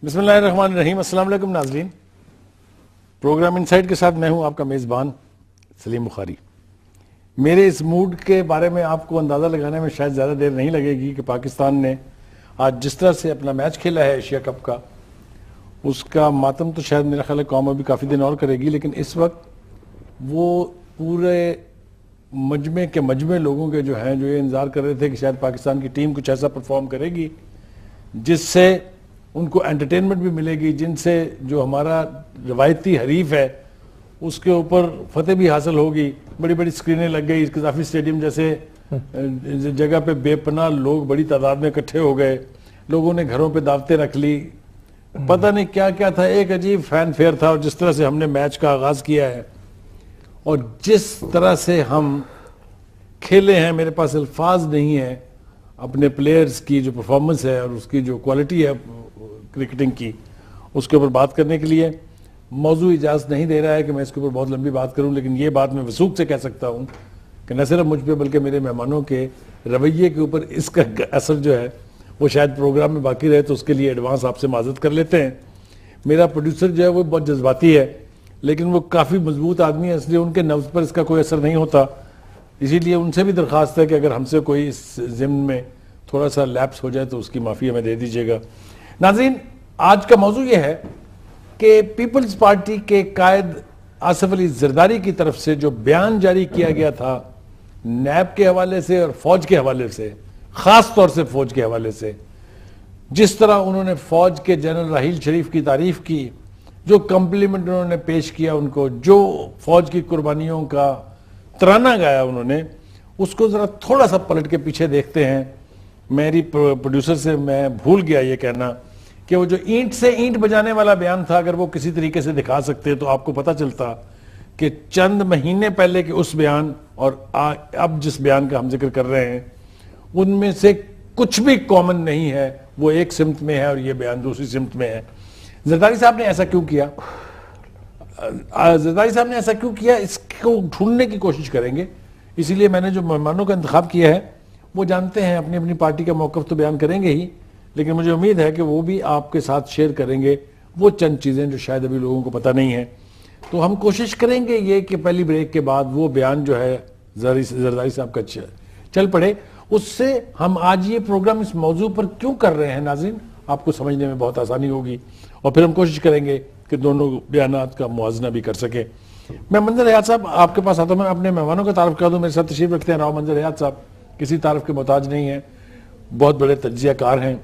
بسم اللہ الرحمن الرحیم۔ السلام علیکم ناظرین، پروگرام انسائٹ کے ساتھ میں ہوں آپ کا میزبان سلیم بخاری۔ میرے اس موڈ کے بارے میں آپ کو اندازہ لگانے میں شاید زیادہ دیر نہیں لگے گی کہ پاکستان نے آج جس طرح سے اپنا میچ کھیلا ہے ایشیا کپ کا، اس کا ماتم تو شاید میرا خیال ہے قوم ابھی کافی دن اور کرے گی، لیکن اس وقت وہ پورے مجمع لوگوں کے جو ہیں جو یہ انتظار کر رہے تھے کہ شاید پاکستان کی ٹیم کچھ ایسا پرفارم کرے گی جس سے ان کو انٹرٹینمنٹ بھی ملے گی، جن سے جو ہمارا روایتی حریف ہے اس کے اوپر فتح بھی حاصل ہوگی۔ بڑی بڑی سکرینیں لگ گئی، قذافی اسٹیڈیم جیسے جگہ پہ بے پناہ لوگ بڑی تعداد میں اکٹھے ہو گئے، لوگوں نے گھروں پہ دعوتیں رکھ لی، پتہ نہیں کیا کیا تھا، ایک عجیب فین فیئر تھا۔ اور جس طرح سے ہم نے میچ کا آغاز کیا ہے اور جس طرح سے ہم کھیلے ہیں، میرے پاس الفاظ نہیں ہیں اپنے پلیئرز کی جو پرفارمنس ہے اور اس کی جو کوالٹی ہے کرکٹنگ کی، اس کے اوپر بات کرنے کے لیے۔ موضوع اجازت نہیں دے رہا ہے کہ میں اس کے اوپر بہت لمبی بات کروں، لیکن یہ بات میں وثوق سے کہہ سکتا ہوں کہ نہ صرف مجھ پہ بلکہ میرے مہمانوں کے رویے کے اوپر اس کا اثر جو ہے وہ شاید پروگرام میں باقی رہے، تو اس کے لیے ایڈوانس آپ سے معذرت کر لیتے ہیں۔ میرا پروڈیوسر جو ہے وہ بہت جذباتی ہے، لیکن وہ کافی مضبوط آدمی ہے، اس لیے ان کے نفس پر اس کا کوئی اثر نہیں ہوتا۔ اسی لیے ان سے بھی درخواست ہے کہ اگر ہم سے کوئی اس ضمن میں تھوڑا سا لیپس ہو جائے تو اس کی معافی ہمیں دے دیجیے گا۔ ناظرین، آج کا موضوع یہ ہے کہ پیپلز پارٹی کے قائد آصف علی زرداری کی طرف سے جو بیان جاری کیا گیا تھا نیب کے حوالے سے اور فوج کے حوالے سے، خاص طور سے فوج کے حوالے سے، جس طرح انہوں نے فوج کے جنرل راحیل شریف کی تعریف کی، جو کمپلیمنٹ انہوں نے پیش کیا ان کو، جو فوج کی قربانیوں کا ترانہ گایا انہوں نے، اس کو ذرا تھوڑا سا پلٹ کے پیچھے دیکھتے ہیں۔ میری پروڈیوسر سے میں بھول گیا یہ کہنا کہ وہ جو اینٹ سے اینٹ بجانے والا بیان تھا، اگر وہ کسی طریقے سے دکھا سکتے تو آپ کو پتہ چلتا کہ چند مہینے پہلے کے اس بیان اور اب جس بیان کا ہم ذکر کر رہے ہیں ان میں سے کچھ بھی کامن نہیں ہے، وہ ایک سمت میں ہے اور یہ بیان دوسری سمت میں ہے۔ زرداری صاحب نے ایسا کیوں کیا؟ زرداری صاحب نے ایسا کیوں کیا، اس کو ڈھونڈنے کی کوشش کریں گے۔ اسی لیے میں نے جو مہمانوں کا انتخاب کیا ہے وہ جانتے ہیں، اپنی اپنی پارٹی کا موقف تو بیان کریں گے ہی، لیکن مجھے امید ہے کہ وہ بھی آپ کے ساتھ شیئر کریں گے وہ چند چیزیں جو شاید ابھی لوگوں کو پتہ نہیں ہیں۔ تو ہم کوشش کریں گے یہ کہ پہلی بریک کے بعد وہ بیان جو ہے زرداری صاحب کا چل پڑے۔ اس سے ہم آج یہ پروگرام اس موضوع پر کیوں کر رہے ہیں ناظرین، آپ کو سمجھنے میں بہت آسانی ہوگی، اور پھر ہم کوشش کریں گے کہ دونوں بیانات کا موازنہ بھی کر سکیں۔ میں منظر حیات صاحب آپ کے پاس آتا ہوں، میں اپنے مہمانوں کا تعارف کر دوں۔ میرے ساتھ تشریف رکھتے ہیں راؤ منظر حیات صاحب، کسی تعارف کے محتاج نہیں ہیں، بہت بڑے تجزیہ کار ہیں،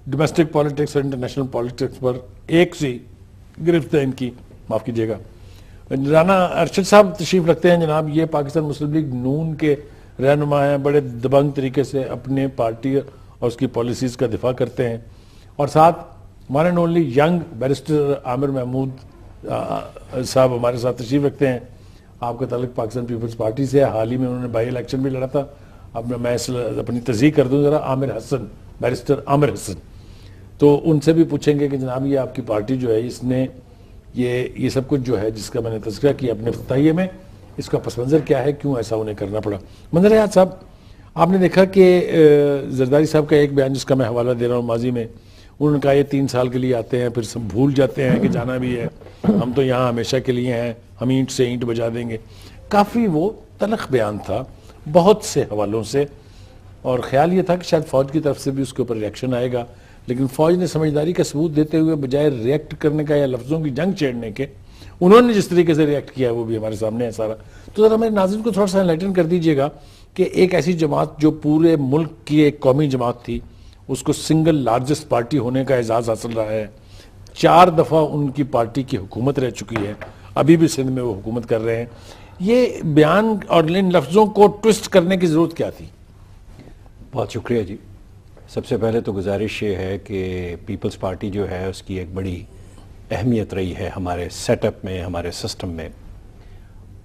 ڈومیسٹک پالیٹکس اور انٹرنیشنل پالیٹکس پر ایک سی گرفت ہے ان کی، معاف کیجیے گا۔ رانا ارشد صاحب تشریف رکھتے ہیں جناب، یہ پاکستان مسلم لیگ نون کے رہنما ہیں، بڑے دبنگ طریقے سے اپنے پارٹی اور اس کی پالیسیز کا دفاع کرتے ہیں۔ اور ساتھ one and only young barrister Aamir Mahmood صاحب ہمارے ساتھ تشریف رکھتے ہیں۔ آپ کا تعلق پاکستان پیپلز پارٹی سے ہے، حال ہی میں انہوں نے بائی الیکشن بھی لڑا تھا۔ اب میں اپنی تصحیح کر دوں ذرا، عامر حسن، بیرسٹر عامر حسن، تو ان سے بھی پوچھیں گے کہ جناب یہ آپ کی پارٹی جو ہے اس نے یہ سب کچھ جو ہے جس کا میں نے تذکرہ کیا اپنے افتتاحیے میں، اس کا پس منظر کیا ہے، کیوں ایسا انہیں کرنا پڑا۔ منظر حیات صاحب، آپ نے دیکھا کہ زرداری صاحب کا ایک بیان جس کا میں حوالہ دے رہا ہوں ماضی میں، انہوں نے کہا یہ 3 سال کے لیے آتے ہیں پھر سب بھول جاتے ہیں کہ جانا بھی ہے، ہم تو یہاں ہمیشہ کے لیے ہیں، ہم اینٹ سے اینٹ بجا دیں گے۔ کافی وہ تلخ بیان تھا بہت سے حوالوں سے، اور خیال یہ تھا کہ شاید فوج کی طرف سے بھی اس کے اوپر ریئیکشن آئے گا، لیکن فوج نے سمجھداری کا ثبوت دیتے ہوئے بجائے ریئیکٹ کرنے کا یا لفظوں کی جنگ چھیڑنے کے، انہوں نے جس طریقے سے ریئیکٹ کیا وہ بھی ہمارے سامنے ہے سارا۔ تو ذرا میرے ناظرین کو تھوڑا سا انلائٹن کر دیجئے گا کہ ایک ایسی جماعت جو پورے ملک کی ایک قومی جماعت تھی، اس کو سنگل لارجسٹ پارٹی ہونے کا اعزاز حاصل رہا ہے، 4 دفعہ ان کی پارٹی کی حکومت رہ چکی ہے، ابھی بھی سندھ میں وہ حکومت کر رہے ہیں، یہ بیان اور ان لفظوں کو ٹوسٹ کرنے کی ضرورت کیا تھی؟ بہت شکریہ جی۔ سب سے پہلے تو گزارش یہ ہے کہ پیپلز پارٹی جو ہے اس کی ایک بڑی اہمیت رہی ہے ہمارے سیٹ اپ میں، ہمارے سسٹم میں،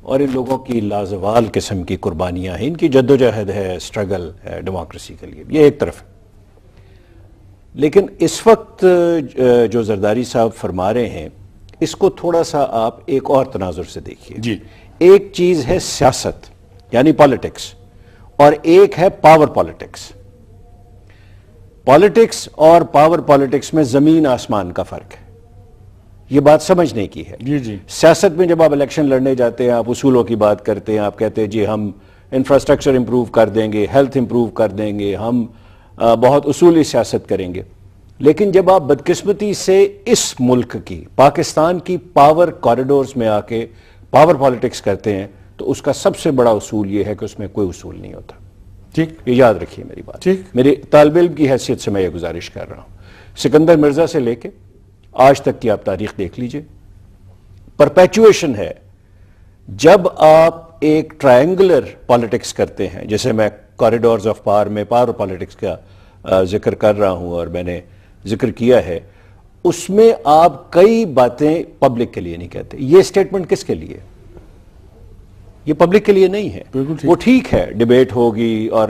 اور ان لوگوں کی لازوال قسم کی قربانیاں ہیں، ان کی جدوجہد ہے، سٹرگل ہے ڈیموکریسی کے لیے، یہ ایک طرف ہے۔ لیکن اس وقت جو زرداری صاحب فرما رہے ہیں اس کو تھوڑا سا آپ ایک اور تناظر سے دیکھیے جی۔ ایک چیز ہے سیاست یعنی پالیٹکس، اور ایک ہے پاور پالیٹکس۔ پالیٹکس اور پاور پالیٹکس میں زمین آسمان کا فرق ہے، یہ بات سمجھنے کی ہے۔ جی جی سیاست میں جب آپ الیکشن لڑنے جاتے ہیں، آپ اصولوں کی بات کرتے ہیں، آپ کہتے ہیں جی ہم انفراسٹرکچر امپروو کر دیں گے، ہیلتھ امپروو کر دیں گے، ہم بہت اصولی سیاست کریں گے، لیکن جب آپ بدقسمتی سے اس ملک کی، پاکستان کی پاور کوریڈورز میں آ کے پاور پالیٹکس کرتے ہیں تو اس کا سب سے بڑا اصول یہ ہے کہ اس میں کوئی اصول نہیں ہوتا۔ ٹھیک، یہ یاد رکھیے میری بات، ٹھیک۔ میری طالب علم کی حیثیت سے میں یہ گزارش کر رہا ہوں۔ سکندر مرزا سے لے کے آج تک کی آپ تاریخ دیکھ لیجئے، پرپیچویشن ہے۔ جب آپ ایک ٹرائنگولر پالیٹکس کرتے ہیں، جیسے میں کوریڈورز آف پاور میں پاور پالیٹکس کا ذکر کر رہا ہوں اور میں نے ذکر کیا ہے، اس میں آپ کئی باتیں پبلک کے لیے نہیں کہتے۔ یہ سٹیٹمنٹ کس کے لیے؟ یہ پبلک کے لیے نہیں ہے۔ بالکل ٹھیک۔ وہ ٹھیک ہے ڈیبیٹ ہوگی، اور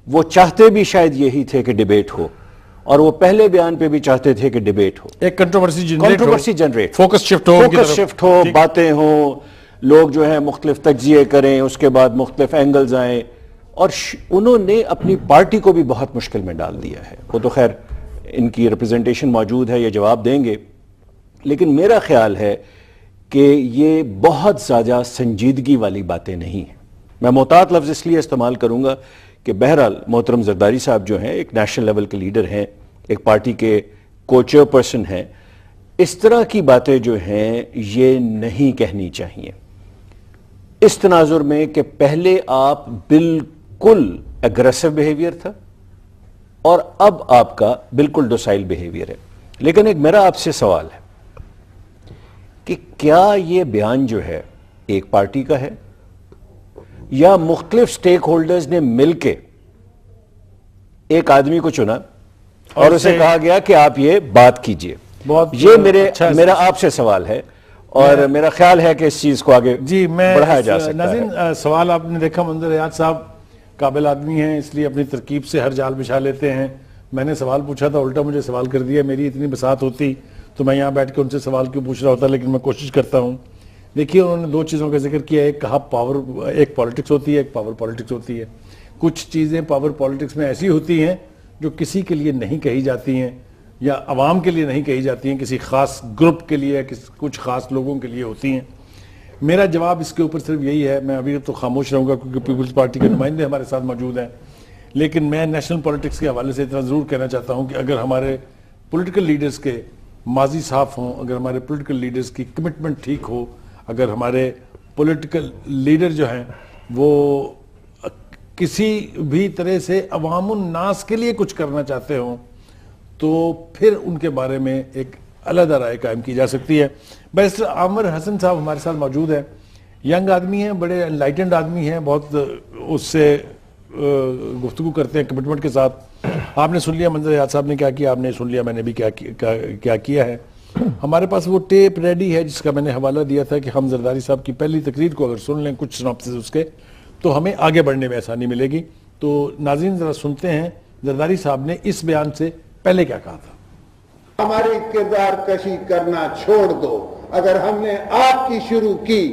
وہ چاہتے بھی شاید یہی تھے کہ ڈیبیٹ ہو، اور وہ پہلے بیان پہ بھی چاہتے تھے کہ ڈیبیٹ ہو، ایک کنٹروورسی جنریٹ، فوکس شفٹ ہو، فوکس شفٹ ہو، باتیں ہوں، لوگ جو ہیں مختلف تجزیے کریں، اس کے بعد مختلف اینگلز آئیں، اور انہوں نے اپنی پارٹی کو بھی بہت مشکل میں ڈال دیا ہے۔ وہ تو خیر ان کی ریپرزنٹیشن موجود ہے، یہ جواب دیں گے، لیکن میرا خیال ہے کہ یہ بہت زیادہ سنجیدگی والی باتیں نہیں ہیں۔ میں محتاط لفظ اس لیے استعمال کروں گا کہ بہرحال محترم زرداری صاحب جو ہیں ایک نیشنل لیول کے لیڈر ہیں، ایک پارٹی کے کو چیئر پرسن ہیں، اس طرح کی باتیں جو ہیں یہ نہیں کہنی چاہیے اس تناظر میں کہ پہلے آپ بالکل اگریسو بیہیویئر تھا اور اب آپ کا بالکل ڈوسائل بیہیویئر ہے۔ لیکن ایک میرا آپ سے سوال ہے کہ کیا یہ بیان جو ہے ایک پارٹی کا ہے یا مختلف سٹیک ہولڈرز نے مل کے ایک آدمی کو چنا اور اسے کہا گیا کہ آپ یہ بات کیجئے؟ یہ میرا آپ سے سوال ہے اور میرا خیال ہے کہ اس چیز کو آگے بڑھایا جا سکتا ہے۔ ناظرین، سوال آپ نے دیکھا، منظر حیات صاحب قابل آدمی ہیں، اس لیے اپنی ترکیب سے ہر جال بچھا لیتے ہیں۔ میں نے سوال پوچھا تھا، الٹا مجھے سوال کر دیا۔ میری اتنی بساط ہوتی تو میں یہاں بیٹھ کے ان سے سوال کیوں پوچھ رہا ہوتا، لیکن میں کوشش کرتا ہوں۔ دیکھیے، انہوں نے دو چیزوں کا ذکر کیا، ایک کہا ایک پالیٹکس ہوتی ہے، ایک پاور پالیٹکس ہوتی ہے۔ کچھ چیزیں پاور پالیٹکس میں ایسی ہوتی ہیں جو کسی کے لیے نہیں کہی جاتی ہیں یا عوام کے لیے نہیں کہی جاتی ہیں، کسی خاص گروپ کے لیے، کچھ خاص لوگوں کے لیے ہوتی ہیں۔ میرا جواب اس کے اوپر صرف یہی ہے، میں ابھی تو خاموش رہوں گا کیونکہ پیپلز پارٹی کے نمائندے ہمارے ساتھ موجود ہیں، لیکن میں نیشنل پالیٹکس کے حوالے سے اتنا ضرور کہنا چاہتا ہوں کہ اگر ہمارے پولیٹیکل لیڈرز کے ماضی صاف ہوں، اگر ہمارے پولیٹیکل لیڈرز کی کمٹمنٹ ٹھیک ہو، اگر ہمارے پولیٹیکل لیڈر جو ہیں وہ کسی بھی طرح سے عوام الناس کے لیے کچھ کرنا چاہتے ہوں، تو پھر ان کے بارے میں ایک علیحدہ رائے قائم کی جا سکتی ہے۔ بیرسٹر عامر حسن صاحب ہمارے ساتھ موجود ہیں، ینگ آدمی ہیں، بڑے انلائٹنڈ آدمی ہیں، بہت اس سے گفتگو کرتے ہیں کمٹمنٹ کے ساتھ۔ آپ نے سن لیا منظر حیات صاحب نے کیا کیا، آپ نے سن لیا میں نے بھی کیا کیا ہے۔ ہمارے پاس وہ ٹیپ ریڈی ہے جس کا میں نے حوالہ دیا تھا کہ ہم زرداری صاحب کی پہلی تقریر کو اگر سن لیں، کچھ سناپسز اس کے، تو ہمیں آگے بڑھنے میں آسانی ملے گی۔ تو ناظرین ذرا سنتے ہیں زرداری صاحب نے اس بیان سے پہلے کیا کہا تھا۔ ہماری کردار کشی کرنا چھوڑ دو، اگر ہم نے آپ کی شروع کی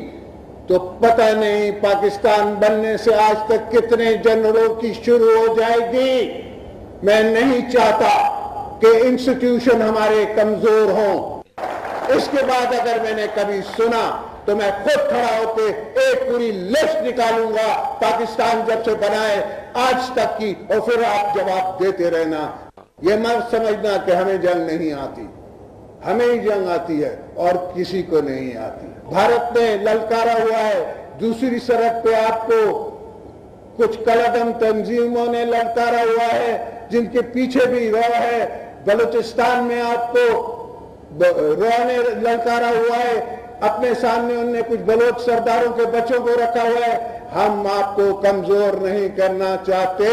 تو پتہ نہیں پاکستان بننے سے آج تک کتنے جنرلوں کی شروع ہو جائے گی۔ میں نہیں چاہتا کہ انسٹیٹیوشن ہمارے کمزور ہوں۔ اس کے بعد اگر میں نے کبھی سنا تو میں خود کھڑا ہو کے ایک پوری لسٹ نکالوں گا پاکستان جب سے بنائے آج تک کی، اور پھر آپ جواب دیتے رہنا۔ یہ مت سمجھنا کہ ہمیں جنگ نہیں آتی، ہمیں ہی جنگ آتی ہے اور کسی کو نہیں آتی۔ بھارت نے للکارا ہوا ہے، دوسری سرحد پہ آپ کو کچھ کلعدم تنظیموں نے للکارا ہوا ہے جن کے پیچھے بھی رو ہے۔ بلوچستان میں آپ کو رو نے للکارا ہوا ہے، اپنے سامنے انہوں نے کچھ بلوچ سرداروں کے بچوں کو رکھا ہوا ہے۔ ہم آپ کو کمزور نہیں کرنا چاہتے۔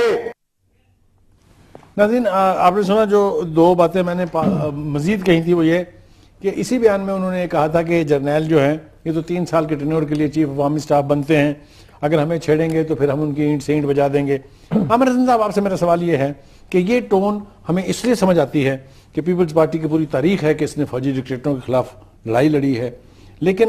ناظرین، آپ نے سنا جو دو باتیں میں نے مزید کہی تھی، وہ یہ کہ اسی بیان میں انہوں نے کہا تھا کہ جرنیل جو ہیں یہ تو 3 سال کے ٹینیور کے لیے چیف عوامی سٹاف بنتے ہیں، اگر ہمیں چھیڑیں گے تو پھر ہم ان کی اینٹ سے اینٹ بجا دیں گے۔ عامر حسن صاحب، آپ سے میرا سوال یہ ہے کہ یہ ٹون ہمیں اس لیے سمجھ آتی ہے کہ پیپلز پارٹی کی پوری تاریخ ہے کہ اس نے فوجی ڈکٹیٹروں کے خلاف لڑائی لڑی ہے، لیکن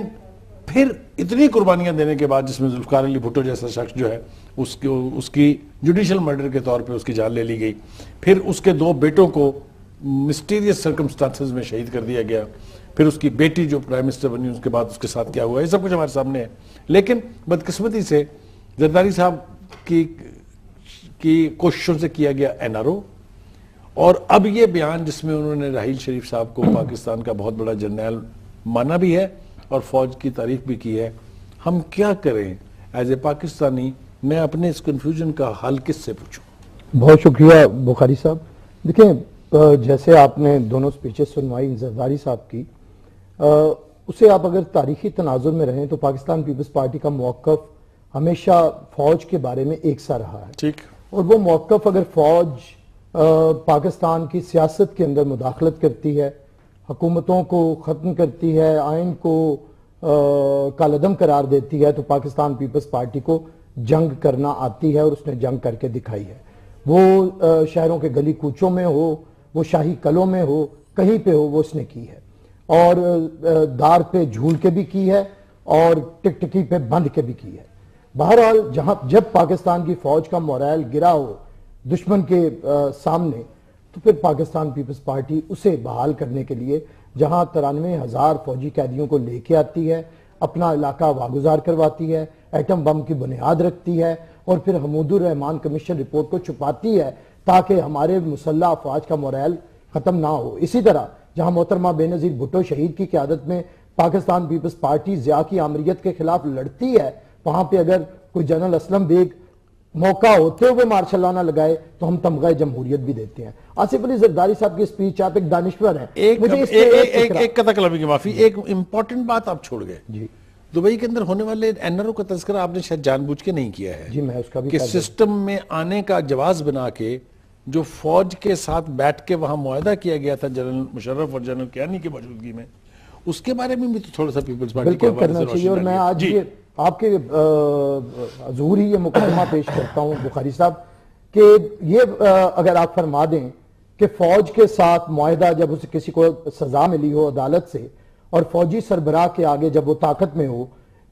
پھر اتنی قربانیاں دینے کے بعد، جس میں ذوالفقار علی بھٹو جیسا شخص جو ہے اس کی جوڈیشل مرڈر کے طور پہ اس کی جان لے لی گئی، پھر اس کے 2 بیٹوں کو مسٹیریس سرکمسٹانسز میں شہید کر دیا گیا، پھر اس کی بیٹی جو پرائم منسٹر بنی اس کے بعد اس کے ساتھ کیا ہوا، یہ سب کچھ ہمارے سامنے ہے. لیکن بدقسمتی سے زرداری صاحب کی کوششوں سے کیا گیا NRO، اور اب یہ بیان جس میں انہوں نے راحیل شریف صاحب کو پاکستان کا بہت بڑا جرنیل مانا بھی ہے اور فوج کی تعریف بھی کی ہے. ہم کیا کریں ایز اے پاکستانی؟ میں اپنے اس کنفیوژن کا حل کس سے پوچھوں؟ بہت شکریہ بخاری صاحب. دیکھیں، جیسے آپ نے دونوں سپیچز سنوائی زرداری صاحب کی، اسے آپ اگر تاریخی تناظر میں رہیں تو پاکستان پیپلز پارٹی کا موقف ہمیشہ فوج کے بارے میں ایک سا رہا ہے. ٹھیک. اور وہ موقف اگر فوج پاکستان کی سیاست کے اندر مداخلت کرتی ہے، حکومتوں کو ختم کرتی ہے، آئین کو کالعدم قرار دیتی ہے، تو پاکستان پیپلز پارٹی کو جنگ کرنا آتی ہے اور اس نے جنگ کر کے دکھائی ہے. وہ شہروں کے گلی کوچوں میں ہو، وہ شاہی قلعوں میں ہو، کہیں پہ ہو، وہ اس نے کی ہے. اور دار پہ جھول کے بھی کی ہے اور ٹکٹکی پہ بند کے بھی کی ہے. بہرحال جب پاکستان کی فوج کا مورائل گرا ہو دشمن کے سامنے، تو پھر پاکستان پیپلز پارٹی اسے بحال کرنے کے لیے جہاں 93,000 فوجی قیدیوں کو لے کے آتی ہے، اپنا علاقہ واگزار کرواتی ہے، ایٹم بم کی بنیاد رکھتی ہے، اور پھر حمود الرحمان کمیشن رپورٹ کو چھپاتی ہے تاکہ ہمارے مسلح افواج کا مورائل ختم نہ ہو. اسی طرح جہاں محترمہ بے نظیر بھٹو شہید کی قیادت میں پاکستان پیپلز پارٹی ضیاء کی آمریت کے خلاف لڑتی ہے، وہاں پہ اگر کوئی جنرل اسلم بیگ موقع ہوتے ہوئے مارشل لانا لگائے تو ہم تمغہ جمہوریت بھی دیتے ہیں. آصف علی زرداری صاحب کی سپیچ، آپ ایک دانشور ہیں. ایک قطع کلامی کی معافی، ایک امپورٹنٹ بات آپ چھوڑ گئے. جی. دبئی کے اندر ہونے والے NRO کا تذکرہ آپ نے شاید جان بوجھ کے نہیں کیا ہے. جی، میں اس کا بھی کہ سسٹم میں آنے کا جواز بنا کے جو فوج کے ساتھ بیٹھ کے وہاں معاہدہ کیا گیا تھا جنرل مشرف اور جنرل کیانی کی موجودگی میں، اس کے بارے میں بھی تو تھوڑا سا پیپلز پارٹی بالکل کرنا چاہیے. اور میں آج یہ آپ کے حضور ہی یہ مقدمہ پیش کرتا ہوں بخاری صاحب کہ یہ اگر آپ فرما دیں کہ فوج کے ساتھ معاہدہ جب اسے کسی کو سزا ملی ہو عدالت سے اور فوجی سربراہ کے آگے جب وہ طاقت میں ہو،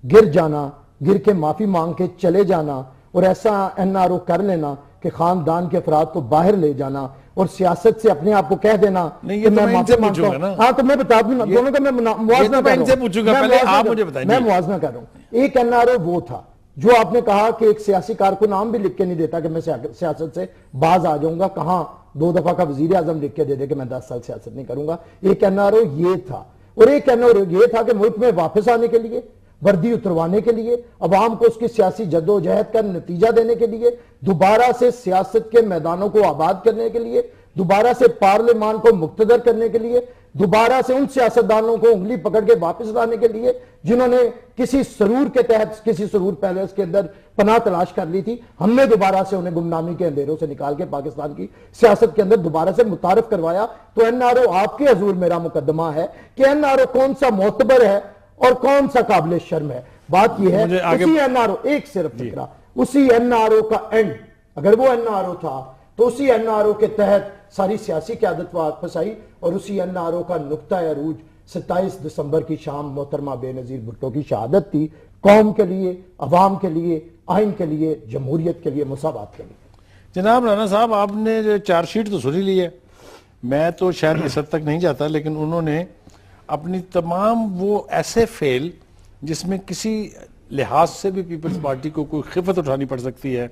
گر جانا، گر کے معافی مانگ کے چلے جانا اور ایسا NRO کر لینا کہ خاندان کے افراد کو باہر لے جانا اور سیاست سے اپنے آپ کو کہہ دینا کہ میں معافی مانگتا ہوں. ہاں تو میں بتا دوں دونوں کا میں موازنہ کر رہا ہوں. میں موازنہ کر رہا ہوں. ایک NRO وہ تھا جو آپ نے کہا کہ ایک سیاسی کار کو نام بھی لکھ کے نہیں دیتا کہ میں سیاست سے باز آ جاؤں گا. کہاں 2 دفعہ کا وزیر اعظم لکھ کے دے دے کہ میں 10 سال سیاست نہیں کروں گا. ایک NRO یہ تھا. اور ایک NRO یہ تھا کہ ملک میں واپس آنے کے لیے، وردی اتروانے کے لیے، عوام کو اس کی سیاسی جد و جہد کا نتیجہ دینے کے لیے، دوبارہ سے سیاست کے میدانوں کو آباد کرنے کے لیے، دوبارہ سے پارلیمان کو مقتدر کرنے کے لیے، دوبارہ سے ان سیاستدانوں کو انگلی پکڑ کے واپس لانے کے لیے جنہوں نے کسی سرور کے تحت کسی سرور پیلیس کے اندر پناہ تلاش کر لی تھی. ہم نے دوبارہ سے انہیں گمنامی کے اندھیروں سے نکال کے پاکستان کی سیاست کے اندر دوبارہ سے متعارف کروایا. تو NRO آپ کے حضور میرا مقدمہ ہے کہ NRO کون سا معتبر ہے اور کون سا قابل شرم ہے. بات یہ ہے اسی NRO ایک صرف فکرہ، اسی NRO کا اینڈ اگر وہ NRO تھا تو اسی NRO کے تحت ساری سیاسی قیادت واپس آئی اور اسی NRO کا نقطہ عروج 27 دسمبر کی شام محترمہ بے نظیر بھٹو کی شہادت تھی، قوم کے لیے، عوام کے لیے، آئین کے لیے، جمہوریت کے لیے، مساوات کے لیے. جناب رانا صاحب، آپ نے جو چارج شیٹ تو سنی لی ہے، میں تو شاید اس حد تک نہیں جاتا، لیکن انہوں نے اپنی تمام وہ ایسے فیل جس میں کسی لحاظ سے بھی پیپلز پارٹی کو کوئی خفت اٹھانی پڑ سکتی ہے،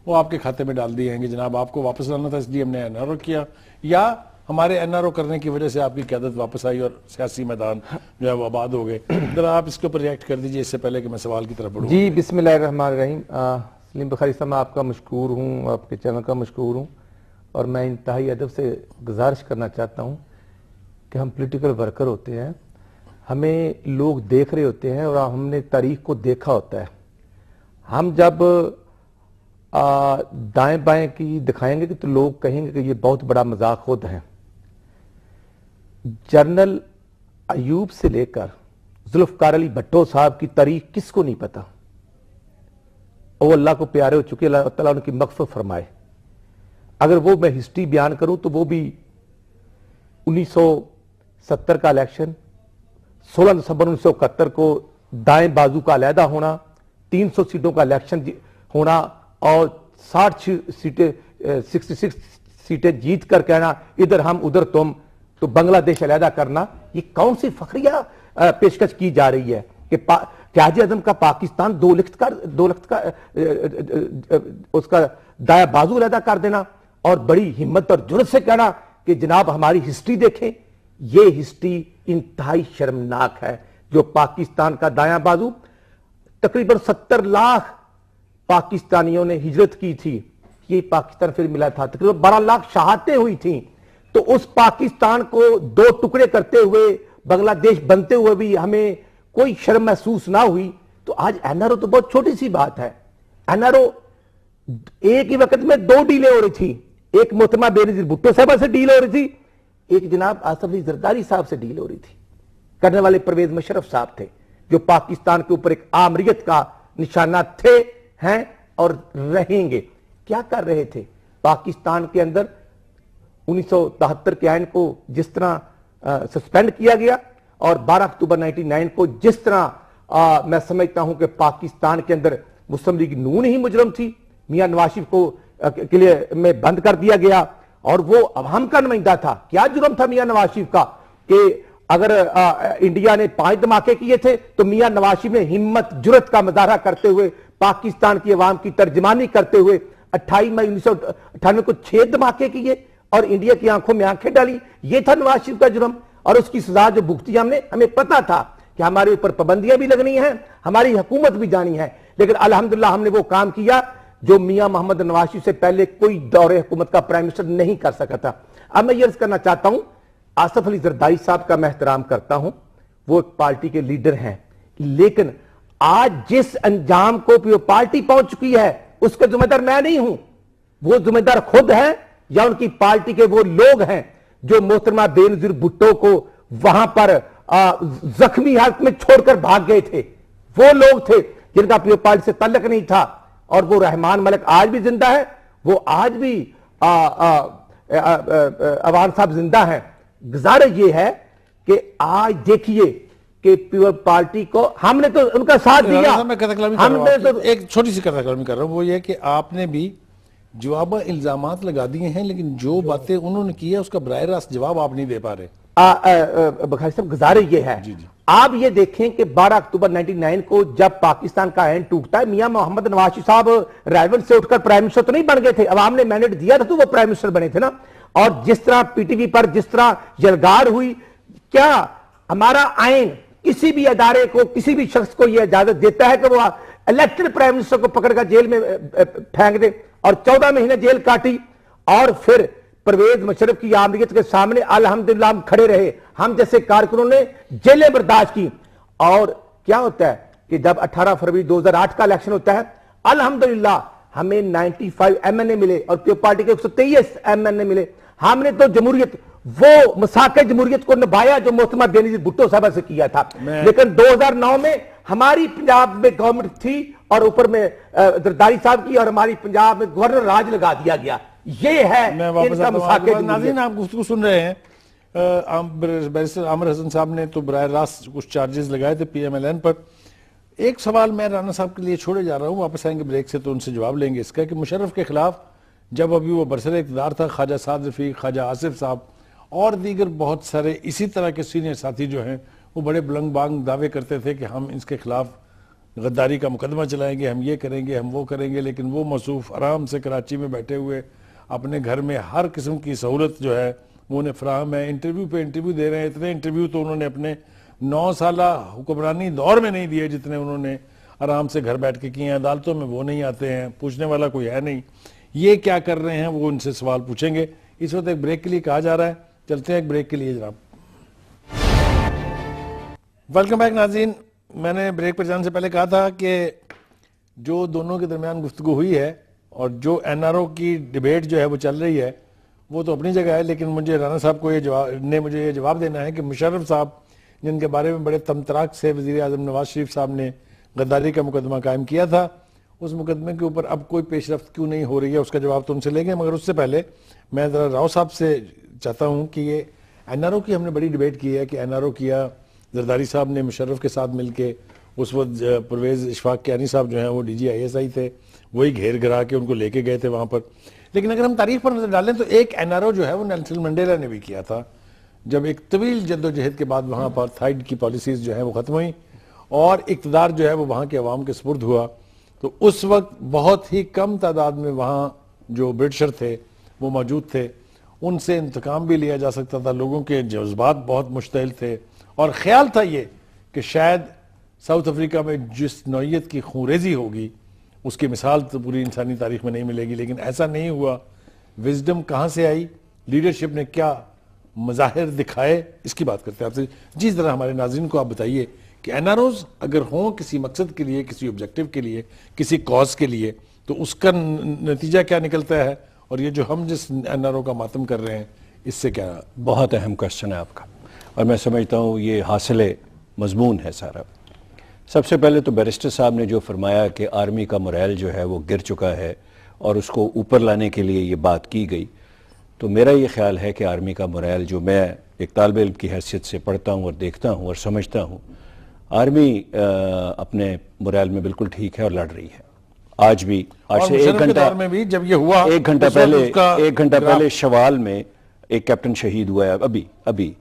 وہ آپ کے کھاتے میں ڈال دیے ہیں کہ جناب آپ کو واپس لانا تھا اس لیے ہم نے NRO کیا، یا ہمارے NRO کرنے کی وجہ سے آپ کی قیادت واپس آئی اور سیاسی میدان جو ہے وہ آباد ہو گئے. ذرا آپ اس کے اوپر ریئیکٹ کر دیجئے اس سے پہلے کہ میں سوال کی طرف بڑھوں. جی بسم اللہ الرحمن الرحیم. سلیم بخاری صاحب، میں آپ کا مشکور ہوں، آپ کے چینل کا مشکور ہوں، اور میں انتہائی ادب سے گزارش کرنا چاہتا ہوں کہ ہم پولیٹیکل ورکر ہوتے ہیں، ہمیں لوگ دیکھ رہے ہوتے ہیں اور ہم نے تاریخ کو دیکھا ہوتا ہے. ہم جب دائیں بائیں کی دکھائیں گے تو لوگ کہیں گے کہ یہ بہت بڑا مذاق خود ہے. جنرل ایوب سے لے کر ذوالفقار علی بھٹو صاحب کی تاریخ کس کو نہیں پتا، اور وہ اللہ کو پیارے ہو چکے، اللہ تعالیٰ ان کی مغفرت فرمائے. اگر وہ میں ہسٹری بیان کروں تو وہ بھی 1970 کا الیکشن، 16 دسمبر 1971 کو دائیں بازو کا علیحدہ ہونا، 300 سیٹوں کا الیکشن ہونا اور 66 سیٹیں جیت کر کہنا ادھر ہم ادھر تم، تو بنگلہ دیش علیحدہ کرنا، یہ کون سی فخریہ پیشکش کی جا رہی ہے کہ قائد اعظم کا پاکستان 2 لخت کا اس کا دائیں بازو علیحدہ کر دینا اور بڑی ہمت اور جرت سے کہنا کہ جناب ہماری ہسٹری دیکھیں. یہ ہسٹری انتہائی شرمناک ہے. جو پاکستان کا دایاں بازو، تقریباً 70 لاکھ پاکستانیوں نے ہجرت کی تھی، یہ پاکستان پھر ملا تھا، تقریباً 12 لاکھ شہادتیں ہوئی تھیں. تو اس پاکستان کو 2 ٹکڑے کرتے ہوئے بنگلہ دیش بنتے ہوئے بھی ہمیں کوئی شرم محسوس نہ ہوئی. تو آج این آر او تو بہت چھوٹی سی بات ہے. این آر او ایک ہی وقت میں 2 ڈیلیں ہو رہی تھی. ایک محترمہ بینظیر بھٹو صاحبہ سے ڈیل ہو رہی تھی، ایک جناب آصف علی زرداری صاحب سے ڈیل ہو رہی تھی. کرنے والے پرویز مشرف صاحب تھے جو پاکستان کے اوپر ایک آمریت کا نشانہ تھے، ہیں اور رہیں گے. کیا کر رہے تھے پاکستان کے اندر؟ 1973 کے آئین کو جس طرح سسپینڈ کیا گیا اور 12 اکتوبر 99 کو جس طرح میں سمجھتا ہوں کہ پاکستان کے اندر مسلم لیگ نون ہی مجرم تھی، میاں نواز شریف کو قلعے میں بند کر دیا گیا اور وہ عوام کا نمائندہ تھا. کیا جرم تھا میاں نواز شریف کا کہ اگر انڈیا نے 5 دھماکے کیے تھے تو میاں نواز شریف نے ہمت جرت کا مظاہرہ کرتے ہوئے پاکستان کی عوام کی ترجمانی کرتے ہوئے 28 مئی 1998 کو 6 دھماکے کیے اور انڈیا کی آنکھوں میں آنکھیں ڈالی. یہ تھا نواز شریف کا جرم اور اس کی سزا جو بھگتی ہمیں پتا تھا کہ ہمارے اوپر پابندیاں بھی لگنی ہیں، ہماری حکومت بھی جانی ہے. لیکن الحمدللہ ہم نے وہ کام کیا جو میاں محمد نواز شریف سے پہلے کوئی دور حکومت کا پرائم منسٹر نہیں کر سکا تھا. اب میں یہ عرض کرنا چاہتا ہوں، آصف علی زرداری صاحب کا میں احترام کرتا ہوں، وہ ایک پارٹی کے لیڈر ہیں، لیکن آج جس انجام کو پارٹی پہنچ چکی ہے اس کا ذمہ دار میں نہیں ہوں. وہ ذمہ دار خود ہیں یا ان کی پارٹی کے وہ لوگ ہیں جو محترمہ بینظیر بھٹو کو وہاں پر زخمی حالت میں چھوڑ کر بھاگ گئے تھے. وہ لوگ تھے جن کا پیپلز پارٹی سے تعلق نہیں تھا. اور وہ رحمان ملک آج بھی زندہ ہے، وہ آج بھی عوان صاحب زندہ ہیں. گزارش یہ ہے کہ آج دیکھیے کہ پیپلز پارٹی کو ہم نے تو ان کا ساتھ دیا. ایک چھوٹی سی قطع کلامی کر رہا ہوں، وہ یہ کہ آپ نے بھی جواب الزامات لگا دیے ہیں لیکن جو باتیں انہوں نے کی ہے اس کا براہ راست جواب آپ نہیں دے پا رہے. بخاری صاحب گزارش یہ ہے، آپ یہ دیکھیں کہ 12 اکتوبر 99 کو جب پاکستان کا عین ٹوٹتا ہے، میاں محمد نواز شریف صاحب رائیول سے اٹھ کر پرائم منسٹر تو نہیں بن گئے تھے، عوام نے مینڈیٹ دیا تھا تو وہ پرائم منسٹر بنے تھے نا. اور جس طرح پی ٹی وی پر جس طرح یلغار ہوئی، کیا ہمارا آئین کسی بھی ادارے کو کسی بھی شخص کو یہ اجازت دیتا ہے کہ وہ الیکٹڈ پرائم منسٹر کو پکڑ کر جیل میں پھینک دے؟ اور 14 مہینے جیل کاٹی اور پھر پرویز مشرف کی آمریت کے سامنے الحمدللہ ہم کھڑے رہے، ہم جیسے کارکنوں نے جیلیں برداشت کی. اور کیا ہوتا ہے کہ جب 18 فروری 2008 کا الیکشن ہوتا ہے، الحمدللہ ہمیں 95 ایم این اے ملے اور پیپلز پارٹی کے 123 ایم این اے ملے. ہم نے تو جمہوریت، وہ مساق جمہوریت کو نبھایا جو محترمہ بینظیر بھٹو صاحبہ سے کیا تھا. لیکن 2009 میں ہماری پنجاب میں گورنمنٹ تھی اور اوپر میں زرداری صاحب کی اور ہماری پنجاب میں گورنر راج لگا دیا گیا. یہ ہے ان کا مساق جمہوریت. ناظرین آپ گفتگو سن رہے ہیں، بیرسٹر عامر حسن صاحب نے تو براہ راست کچھ چارجز لگائے تھے پی ایم ایل این پر. ایک سوال میں رانا صاحب کے لیے چھوڑے جا رہا ہوں، واپس آئیں گے بریک سے تو ان سے جواب لیں گے اس کا، کہ مشرف کے خلاف جب ابھی وہ برسر اقتدار تھا، خواجہ سعد رفیق، خواجہ آصف صاحب اور دیگر بہت سارے اسی طرح کے سینئر ساتھی جو ہیں وہ بڑے بلنگ بانگ دعوے کرتے تھے کہ ہم اس کے خلاف غداری کا مقدمہ چلائیں گے، ہم یہ کریں گے، ہم وہ کریں گے. لیکن وہ موصوف آرام سے کراچی میں بیٹھے ہوئے اپنے گھر میں ہر قسم کی سہولت جو ہے وہ انہیں فراہم ہے، انٹرویو پہ انٹرویو دے رہے ہیں. اتنے انٹرویو تو انہوں نے اپنے 9 سالہ حکمرانی دور میں نہیں دیے جتنے انہوں نے آرام سے گھر بیٹھ کے کیے ہیں. عدالتوں میں وہ نہیں آتے ہیں، پوچھنے والا کوئی ہے نہیں. یہ کیا کر رہے ہیں وہ ان سے سوال پوچھیں گے. اس وقت ایک بریک کے لیے کہا جا رہا ہے، چلتے ہیں ایک بریک کے لیے جناب. ویلکم بیک ناظرین. میں نے بریک پر جانے سے پہلے کہا تھا کہ جو دونوں کے درمیان گفتگو ہوئی ہے اور جو این آر او کی ڈیبیٹ جو ہے وہ چل رہی ہے وہ تو اپنی جگہ ہے، لیکن مجھے رانا صاحب کو مجھے یہ جواب دینا ہے کہ مشرف صاحب جن کے بارے میں بڑے تمطراق سے وزیر اعظم نواز شریف صاحب نے غداری کا مقدمہ قائم کیا تھا، اس مقدمے کے اوپر اب کوئی پیش رفت کیوں نہیں ہو رہی ہے، اس کا جواب تو ان سے لیں گے. مگر اس سے پہلے میں ذرا راؤ صاحب سے چاہتا ہوں کہ یہ این آر او کی ہم نے بڑی ڈیبیٹ کی ہے کہ این آر او کیا، زرداری صاحب نے مشرف کے ساتھ مل کے اس وقت پرویز اشفاق کیانی صاحب جو ہیں وہ DGISI تھے, وہی گھیر گھرا کے ان کو لے کے گئے تھے وہاں پر. لیکن اگر ہم تاریخ پر نظر ڈالیں تو ایک NRO جو ہے وہ نیلسن منڈیلا نے بھی کیا تھا, جب ایک طویل جدوجہد کے بعد وہاں پر اپارتھائیڈ کی پالیسیز جو ہیں وہ ختم ہوئیں اور اقتدار جو ہے وہ وہاں کے عوام کے سپرد ہوا, تو اس وقت بہت ہی کم تعداد میں وہاں جو برٹشر تھے وہ موجود تھے, ان سے انتقام بھی لیا جا سکتا تھا. لوگوں کے جذبات بہت مشتعل تھے اور خیال تھا یہ کہ شاید ساؤتھ افریقہ میں جس نوعیت کی خونریزی ہوگی اس کی مثال تو پوری انسانی تاریخ میں نہیں ملے گی, لیکن ایسا نہیں ہوا. وزڈم کہاں سے آئی, لیڈرشپ نے کیا مظاہر دکھائے, اس کی بات کرتے ہیں آپ سے. جی ذرا ہمارے ناظرین کو آپ بتائیے کہ NROز اگر ہوں کسی مقصد کے لیے, کسی آبجیکٹو کے لیے, کسی کاز کے لیے, تو اس کا نتیجہ کیا نکلتا ہے, اور یہ جو ہم جس NRO کا ماتم کر رہے ہیں اس سے کیا؟ بہت اہم کوشچن ہے آپ کا, اور میں سمجھتا ہوں یہ حاصل مضمون ہے سارا. سب سے پہلے تو بیرسٹر صاحب نے جو فرمایا کہ آرمی کا مورائل جو ہے وہ گر چکا ہے اور اس کو اوپر لانے کے لیے یہ بات کی گئی, تو میرا یہ خیال ہے کہ آرمی کا مورائل جو میں ایک طالب علم کی حیثیت سے پڑھتا ہوں اور دیکھتا ہوں اور سمجھتا ہوں, آرمی اپنے مورائل میں بالکل ٹھیک ہے اور لڑ رہی ہے. آج بھی, آج سے ایک گھنٹہ پہلے شوال میں ایک کیپٹن شہید ہوا ہے ابھی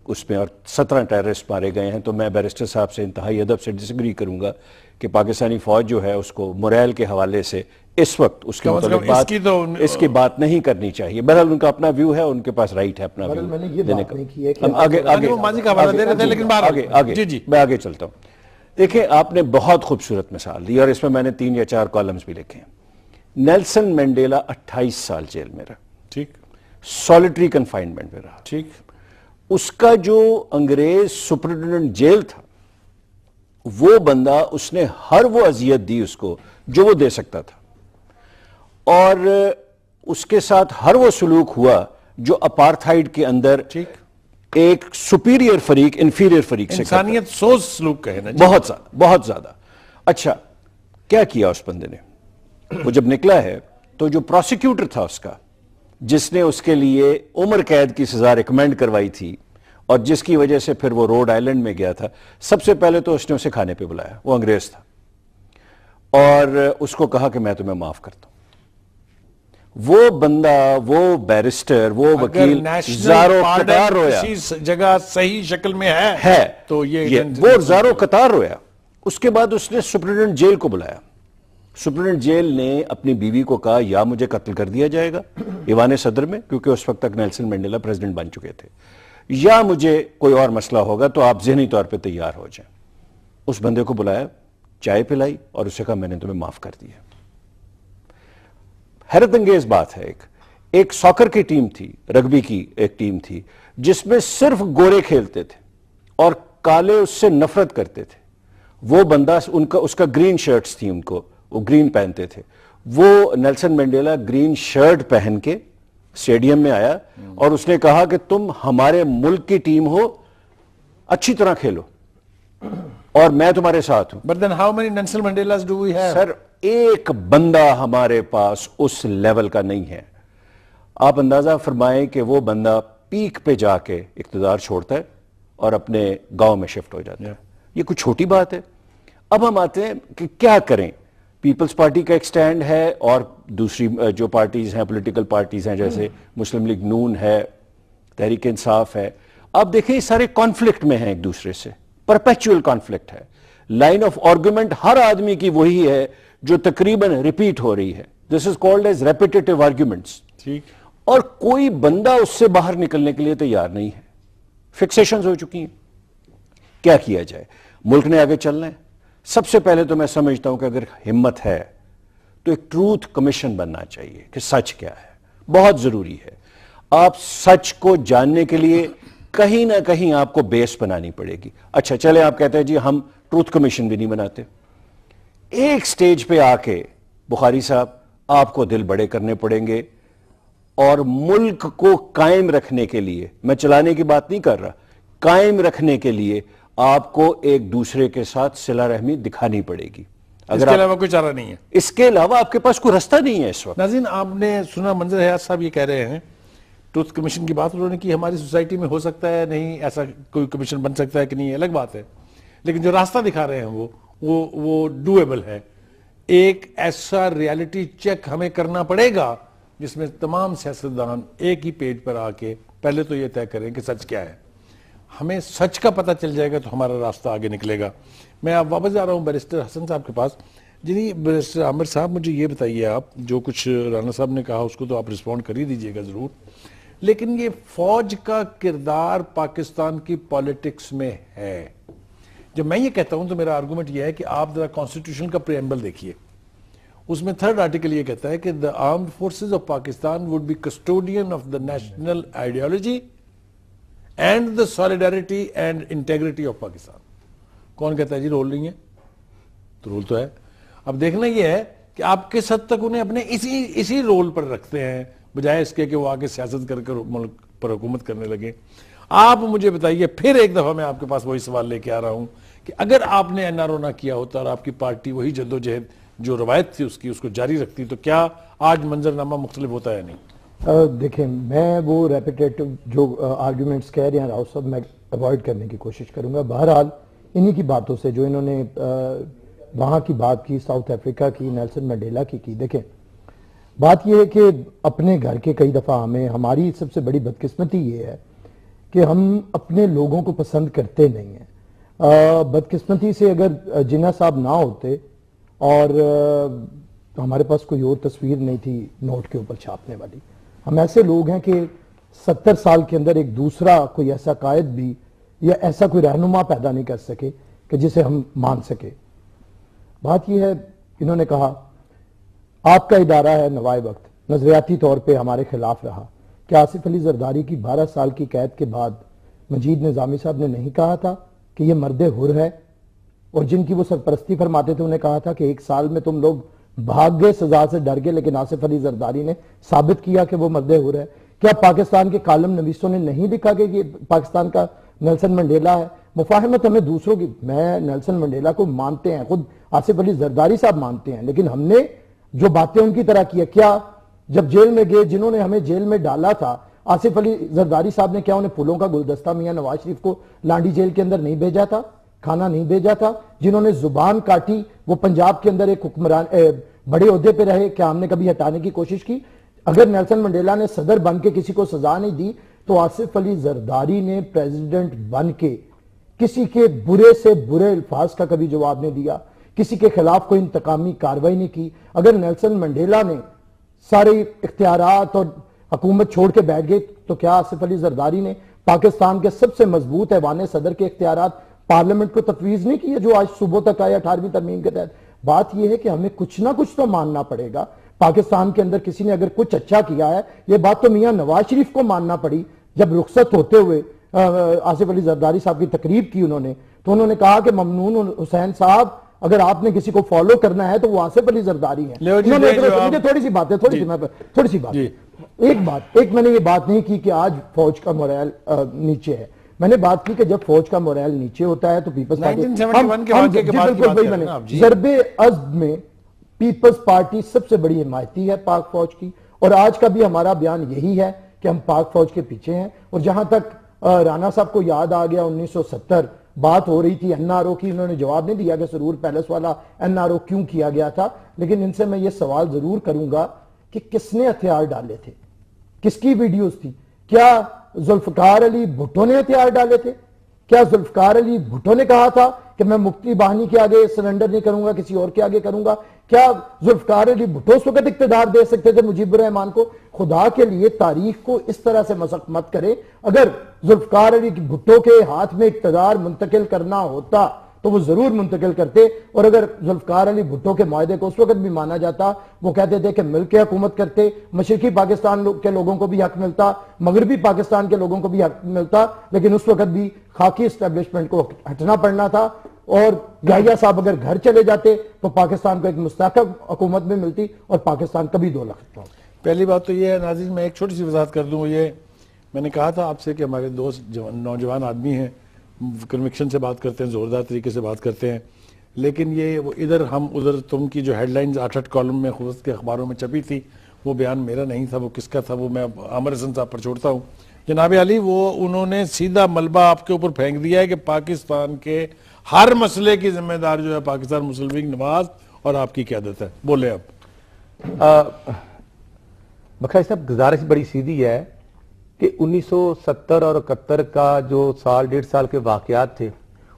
اس میں, اور 17 ٹیررسٹ مارے گئے ہیں. تو میں بیرسٹر صاحب سے انتہائی ادب سے ڈس ایگری کروں گا کہ پاکستانی فوج جو ہے اس کو مورائل کے حوالے سے اس وقت اس کے مطلب اس کی بات نہیں کرنی چاہیے. بہرحال ان کا اپنا ویو ہے, ان کے پاس رائٹ ہے اپنا ویو دینے کا. میں آگے چلتا ہوں. دیکھیں, آپ نے بہت خوبصورت مثال دی اور اس میں نے 3 یا 4 کالمز بھی لکھے ہیں. نیلسن منڈیلا 28 سال جیل میں رہا, ٹھیک, سولیٹری کنفائنمنٹ میں رہا, ٹھیک. اس کا جو انگریز سپرنٹینڈنٹ جیل تھا وہ بندہ, اس نے ہر وہ اذیت دی اس کو جو وہ دے سکتا تھا, اور اس کے ساتھ ہر وہ سلوک ہوا جو اپارتھائیڈ کے اندر ایک سپیریئر فریق انفیریئر فریق سے انسانیت سوز سلوک کا ہے نا, بہت زیادہ. اچھا, کیا کیا اس بندے نے؟ وہ جب نکلا ہے تو جو پروسیکیوٹر تھا اس کا, جس نے اس کے لیے عمر قید کی سزا ریکمینڈ کروائی تھی اور جس کی وجہ سے پھر وہ روڈ آئلینڈ میں گیا تھا, سب سے پہلے تو اس نے اسے کھانے پہ بلایا, وہ انگریز تھا, اور اس کو کہا کہ میں تمہیں معاف کرتا ہوں. وہ بندہ, وہ بیرسٹر, وہ وکیل زاروں قطار رویا, جگہ صحیح شکل میں ہے تو وہ زاروں قطار رویا. اس کے بعد اس نے سپرنٹینڈنٹ جیل کو بلایا. سپرنٹینڈنٹ جیل نے اپنی بیوی کو کہا یا مجھے قتل کر دیا جائے گا ایوان صدر میں, کیونکہ اس وقت تک نیلسن منڈیلا پریزیڈنٹ بن چکے تھے, یا مجھے کوئی اور مسئلہ ہوگا تو آپ ذہنی طور پہ تیار ہو جائیں. اس بندے کو بلایا, چائے پلائی اور اسے کہا میں نے تمہیں معاف کر دیا. حیرت انگیز بات ہے, ایک ساکر کی ٹیم تھی, رگبی کی ایک ٹیم تھی, جس میں صرف گورے کھیلتے تھے اور کالے اس سے نفرت کرتے تھے. وہ بندہ, اس کا گرین شرٹس تھی, ان کو وہ گرین پہنتے تھے. وہ نیلسن منڈیلا گرین شرٹ پہن کے اسٹیڈیم میں آیا اور اس نے کہا کہ تم ہمارے ملک کی ٹیم ہو, اچھی طرح کھیلو اور میں تمہارے ساتھ ہوں. But then how many Nelson Mandelas do we have? سر, ایک بندہ ہمارے پاس اس لیول کا نہیں ہے. آپ اندازہ فرمائیں کہ وہ بندہ پیک پہ جا کے اقتدار چھوڑتا ہے اور اپنے گاؤں میں شفٹ ہو جاتا ہے. یہ کوئی چھوٹی بات ہے. اب ہم آتے ہیں کہ کیا کریں. پیپلز پارٹی کا ایک سٹینڈ ہے اور دوسری جو پارٹیز ہیں, پولیٹیکل پارٹیز ہیں, جیسے مسلم لیگ نون ہے, تحریک انصاف ہے. آپ دیکھیں یہ سارے کانفلکٹ میں ہیں ایک دوسرے سے, پرپیچول کانفلکٹ ہے. لائن آف آرگومنٹ ہر آدمی کی وہی ہے جو تقریباً ریپیٹ ہو رہی ہے. دس از کالڈ ایز ریپیٹیٹیو آرگومنٹس. ٹھیک, اور کوئی بندہ اس سے باہر نکلنے کے لیے تیار نہیں ہے. فکسیشنز ہو چکی ہیں. کیا کیا جائے؟ ملک نے آگے چلنا ہے. سب سے پہلے تو میں سمجھتا ہوں کہ اگر ہمت ہے تو ایک ٹروتھ کمیشن بننا چاہیے کہ سچ کیا ہے. بہت ضروری ہے. آپ سچ کو جاننے کے لیے کہیں نہ کہیں آپ کو بیس بنانی پڑے گی. اچھا چلیں, آپ کہتے ہیں جی ہم ٹروتھ کمیشن بھی نہیں بناتے. ایک سٹیج پہ آ کے بخاری صاحب آپ کو دل بڑے کرنے پڑیں گے, اور ملک کو قائم رکھنے کے لیے, میں چلانے کی بات نہیں کر رہا, قائم رکھنے کے لیے آپ کو ایک دوسرے کے ساتھ صلہ رحمی دکھانی پڑے گی. اس کے علاوہ کوئی چارہ نہیں ہے. اس کے علاوہ آپ کے پاس کوئی رستہ نہیں ہے اس وقت. ناظرین, آپ نے سنا منظر حیات صاحب یہ کہہ رہے ہیں ٹروتھ کمیشن کی بات انہوں نے کی. ہماری سوسائٹی میں ہو سکتا ہے نہیں, ایسا کوئی کمیشن بن سکتا ہے کہ نہیں, الگ بات ہے. لیکن جو راستہ دکھا رہے ہیں وہ ڈویبل ہے. ایک ایسا ریالٹی چیک ہمیں کرنا پڑے گا جس میں تمام سیاستدان ایک ہی پیج پر آ کے پہلے تو یہ طے کریں کہ سچ کیا ہے. ہمیں سچ کا پتہ چل جائے گا تو ہمارا راستہ آگے نکلے گا. میں اب واپس جا رہا ہوں بیرسٹر حسن صاحب کے پاس. جی بیرسٹر عامر صاحب مجھے یہ بتائیے, آپ جو کچھ رانا صاحب نے کہا اس کو تو آپ رسپونڈ کر ہی دیجئے گا ضرور, لیکن یہ فوج کا کردار پاکستان کی پالیٹکس میں ہے. جب میں یہ کہتا ہوں تو میرا آرگومنٹ یہ ہے کہ آپ ذرا کانسٹیٹیوشن کا پریمبل دیکھیے, اس میں 3rd آرٹیکل یہ کہتا ہے کہ the armed forces of Pakistan would be custodian of the national ideology and the solidarity and integrity of Pakistan. کون کہتا ہے جی رول نہیں ہے؟ تو رول تو ہے. اب دیکھنا یہ ہے کہ آپ کس حد تک انہیں اپنے اسی رول پر رکھتے ہیں بجائے اس کے کہ وہ آگے سیاست کر ملک پر حکومت کرنے لگے. آپ مجھے بتائیے, پھر ایک دفعہ میں آپ کے پاس وہی سوال لے کے آ رہا ہوں کہ اگر آپ نے NRO نہ کیا ہوتا اور آپ کی پارٹی وہی جدوجہد جو روایت تھی اس کو جاری رکھتی تو کیا آج منظرنامہ مختلف ہوتا ہے نہیں؟ دیکھیں, میں وہ ریپیٹیٹو جو آرگیومنٹس کہہ رہے ہیں راؤ صاحب, میں اوائڈ کرنے کی کوشش کروں گا. بہرحال انہی کی باتوں سے جو انہوں نے وہاں کی بات کی, ساؤتھ افریقہ کی, نیلسن منڈیلا کی, دیکھیں بات یہ ہے کہ اپنے گھر کے کئی دفعہ ہماری سب سے بڑی بدقسمتی یہ ہے کہ ہم اپنے لوگوں کو پسند کرتے نہیں ہیں. بدقسمتی سے اگر جناح صاحب نہ ہوتے اور ہمارے پاس کوئی اور تصویر نہیں تھی نوٹ کے اوپر چھاپنے والی, ہم ایسے لوگ ہیں کہ 70 سال کے اندر ایک دوسرا کوئی ایسا قائد بھی یا ایسا کوئی رہنما پیدا نہیں کر سکے کہ جسے ہم مان سکے. بات یہ ہے, انہوں نے کہا آپ کا ادارہ ہے نوائے وقت نظریاتی طور پہ ہمارے خلاف رہا, کہ آصف علی زرداری کی 12 سال کی قید کے بعد مجید نظامی صاحب نے نہیں کہا تھا کہ یہ مرد حر ہے, اور جن کی وہ سرپرستی فرماتے تھے انہیں کہا تھا کہ 1 سال میں تم لوگ بھاگ گئے, سزا سے ڈر گئے, لیکن آصف علی زرداری نے ثابت کیا کہ وہ مرد حر ہے. کیا پاکستان کے کالم نویسوں نے نہیں لکھا کہ یہ پاکستان کا نیلسن منڈیلا ہے؟ مفاہمت ہمیں دوسروں کی, میں نیلسن منڈیلا کو مانتے ہیں, خود آصف علی زرداری صاحب مانتے ہیں, لیکن ہم نے جو باتیں ان کی طرح کیا, کیا جب جیل میں گئے جنہوں نے ہمیں جیل میں ڈالا تھا, آصف علی زرداری صاحب نے کیا انہیں پھولوں کا گلدستہ میاں نواز شریف کو لانڈی جیل کے اندر نہیں بھیجا تھا, کھانا نہیں بھیجا تھا؟ جنہوں نے زبان کاٹی وہ پنجاب کے اندر ایک حکمران بڑے عہدے پہ رہے, کیا ہم نے کبھی ہٹانے کی کوشش کی؟ اگر نیلسن منڈیلا نے صدر بن کے کسی کو سزا نہیں دی تو آصف علی زرداری نے پریزیڈنٹ بن کے کسی کے برے سے برے الفاظ کا کبھی جواب نہیں دیا, کسی کے خلاف کوئی انتقامی کاروائی نہیں کی. اگر نیلسن منڈیلا نے سارے اختیارات اور حکومت چھوڑ کے بیٹھ گئے تو کیا آصف علی زرداری نے پاکستان کے سب سے مضبوط ایوان صدر کے اختیارات پارلیمنٹ کو تفویض نہیں کیے جو آج صبح تک آیا 18ویں ترمیم کے تحت؟ بات یہ ہے کہ ہمیں کچھ نہ کچھ تو ماننا پڑے گا. پاکستان کے اندر کسی نے اگر کچھ اچھا کیا ہے, یہ بات تو میاں نواز شریف کو ماننا پڑی. جب رخصت ہوتے ہوئے آصف علی زرداری صاحب کی تقریب کی انہوں نے, تو انہوں نے کہا کہ ممنون حسین صاحب اگر آپ نے کسی کو فالو کرنا ہے تو وہ آصف علی زرداری ہیں. تھوڑی سی بات ہے, ایک میں نے یہ بات نہیں کی کہ آج فوج کا موریل نیچے ہے, میں نے بات کی کہ جب فوج کا موریل نیچے ہوتا ہے تو پیپلز پارٹی ضرب عزم میں پیپلز پارٹی سب سے بڑی حمایتی ہے پاک فوج کی, اور آج کا بھی ہمارا بیان یہی ہے کہ ہم پاک فوج کے پیچھے ہیں. اور جہاں تک رانا صاحب کو یاد آ گیا 1970 بات ہو رہی تھی NRO کی, انہوں نے جواب نہیں دیا کہ سرور پیلس والا NRO کیوں کیا گیا تھا, لیکن ان سے میں یہ سوال ضرور کروں گا کہ کس نے ہتھیار ڈالے تھے, کس کی ویڈیوز تھی؟ کیا ذوالفقار علی بھٹو نے ہتھیار ڈالے تھے؟ کیا ذوالفقار علی بھٹو نے کہا تھا کہ میں مفتی بہانی کے آگے سرنڈر نہیں کروں گا, کسی اور کے آگے کروں گا؟ کیا ذوالفقار علی بھٹو اس وقت اقتدار دے سکتے تھے مجیب الرحمان کو؟ خدا کے لیے تاریخ کو اس طرح سے مسخ مت کرے. اگر ذوالفقار علی بھٹو کے ہاتھ میں اقتدار منتقل کرنا ہوتا تو وہ ضرور منتقل کرتے, اور اگر ذوالفقار علی بھٹو کے معاہدے کو اس وقت بھی مانا جاتا, وہ کہتے تھے کہ مل کے حکومت کرتے, مشرقی پاکستان کے لوگوں کو بھی حق ملتا, مغربی پاکستان کے لوگوں کو بھی حق ملتا, لیکن اس وقت بھی خاکی اسٹیبلشمنٹ کو ہٹنا پڑنا تھا, اور یحییٰ صاحب اگر گھر چلے جاتے تو پاکستان کو ایک مستحکم حکومت بھی ملتی اور پاکستان کبھی 2 لاکھ تھا. پہلی بات تو یہ ہے ناظرین, میں ایک چھوٹی سی وضاحت کر دوں, یہ میں نے کہا تھا آپ سے کہ ہمارے دوست نوجوان آدمی ہیں, کنوکشن سے بات کرتے ہیں, زوردار طریقے سے بات کرتے ہیں, لیکن یہ وہ ادھر ہم ادھر تم کی جو ہیڈ لائنز 8 کالم میں خود کے اخباروں میں چھپی تھی وہ بیان میرا نہیں تھا, وہ کس کا تھا وہ میں عامر حسن صاحب پر چھوڑتا ہوں. جناب علی وہ انہوں نے سیدھا ملبہ آپ کے اوپر پھینک دیا ہے کہ پاکستان کے ہر مسئلے کی ذمہ دار جو ہے پاکستان مسلم لیگ نواز اور آپ کی قیادت ہے. بولے آپ. بخاری صاحب گزارش بڑی سیدھی ہے کہ 1970 اور 71 کا جو سال 1.5 سال کے واقعات تھے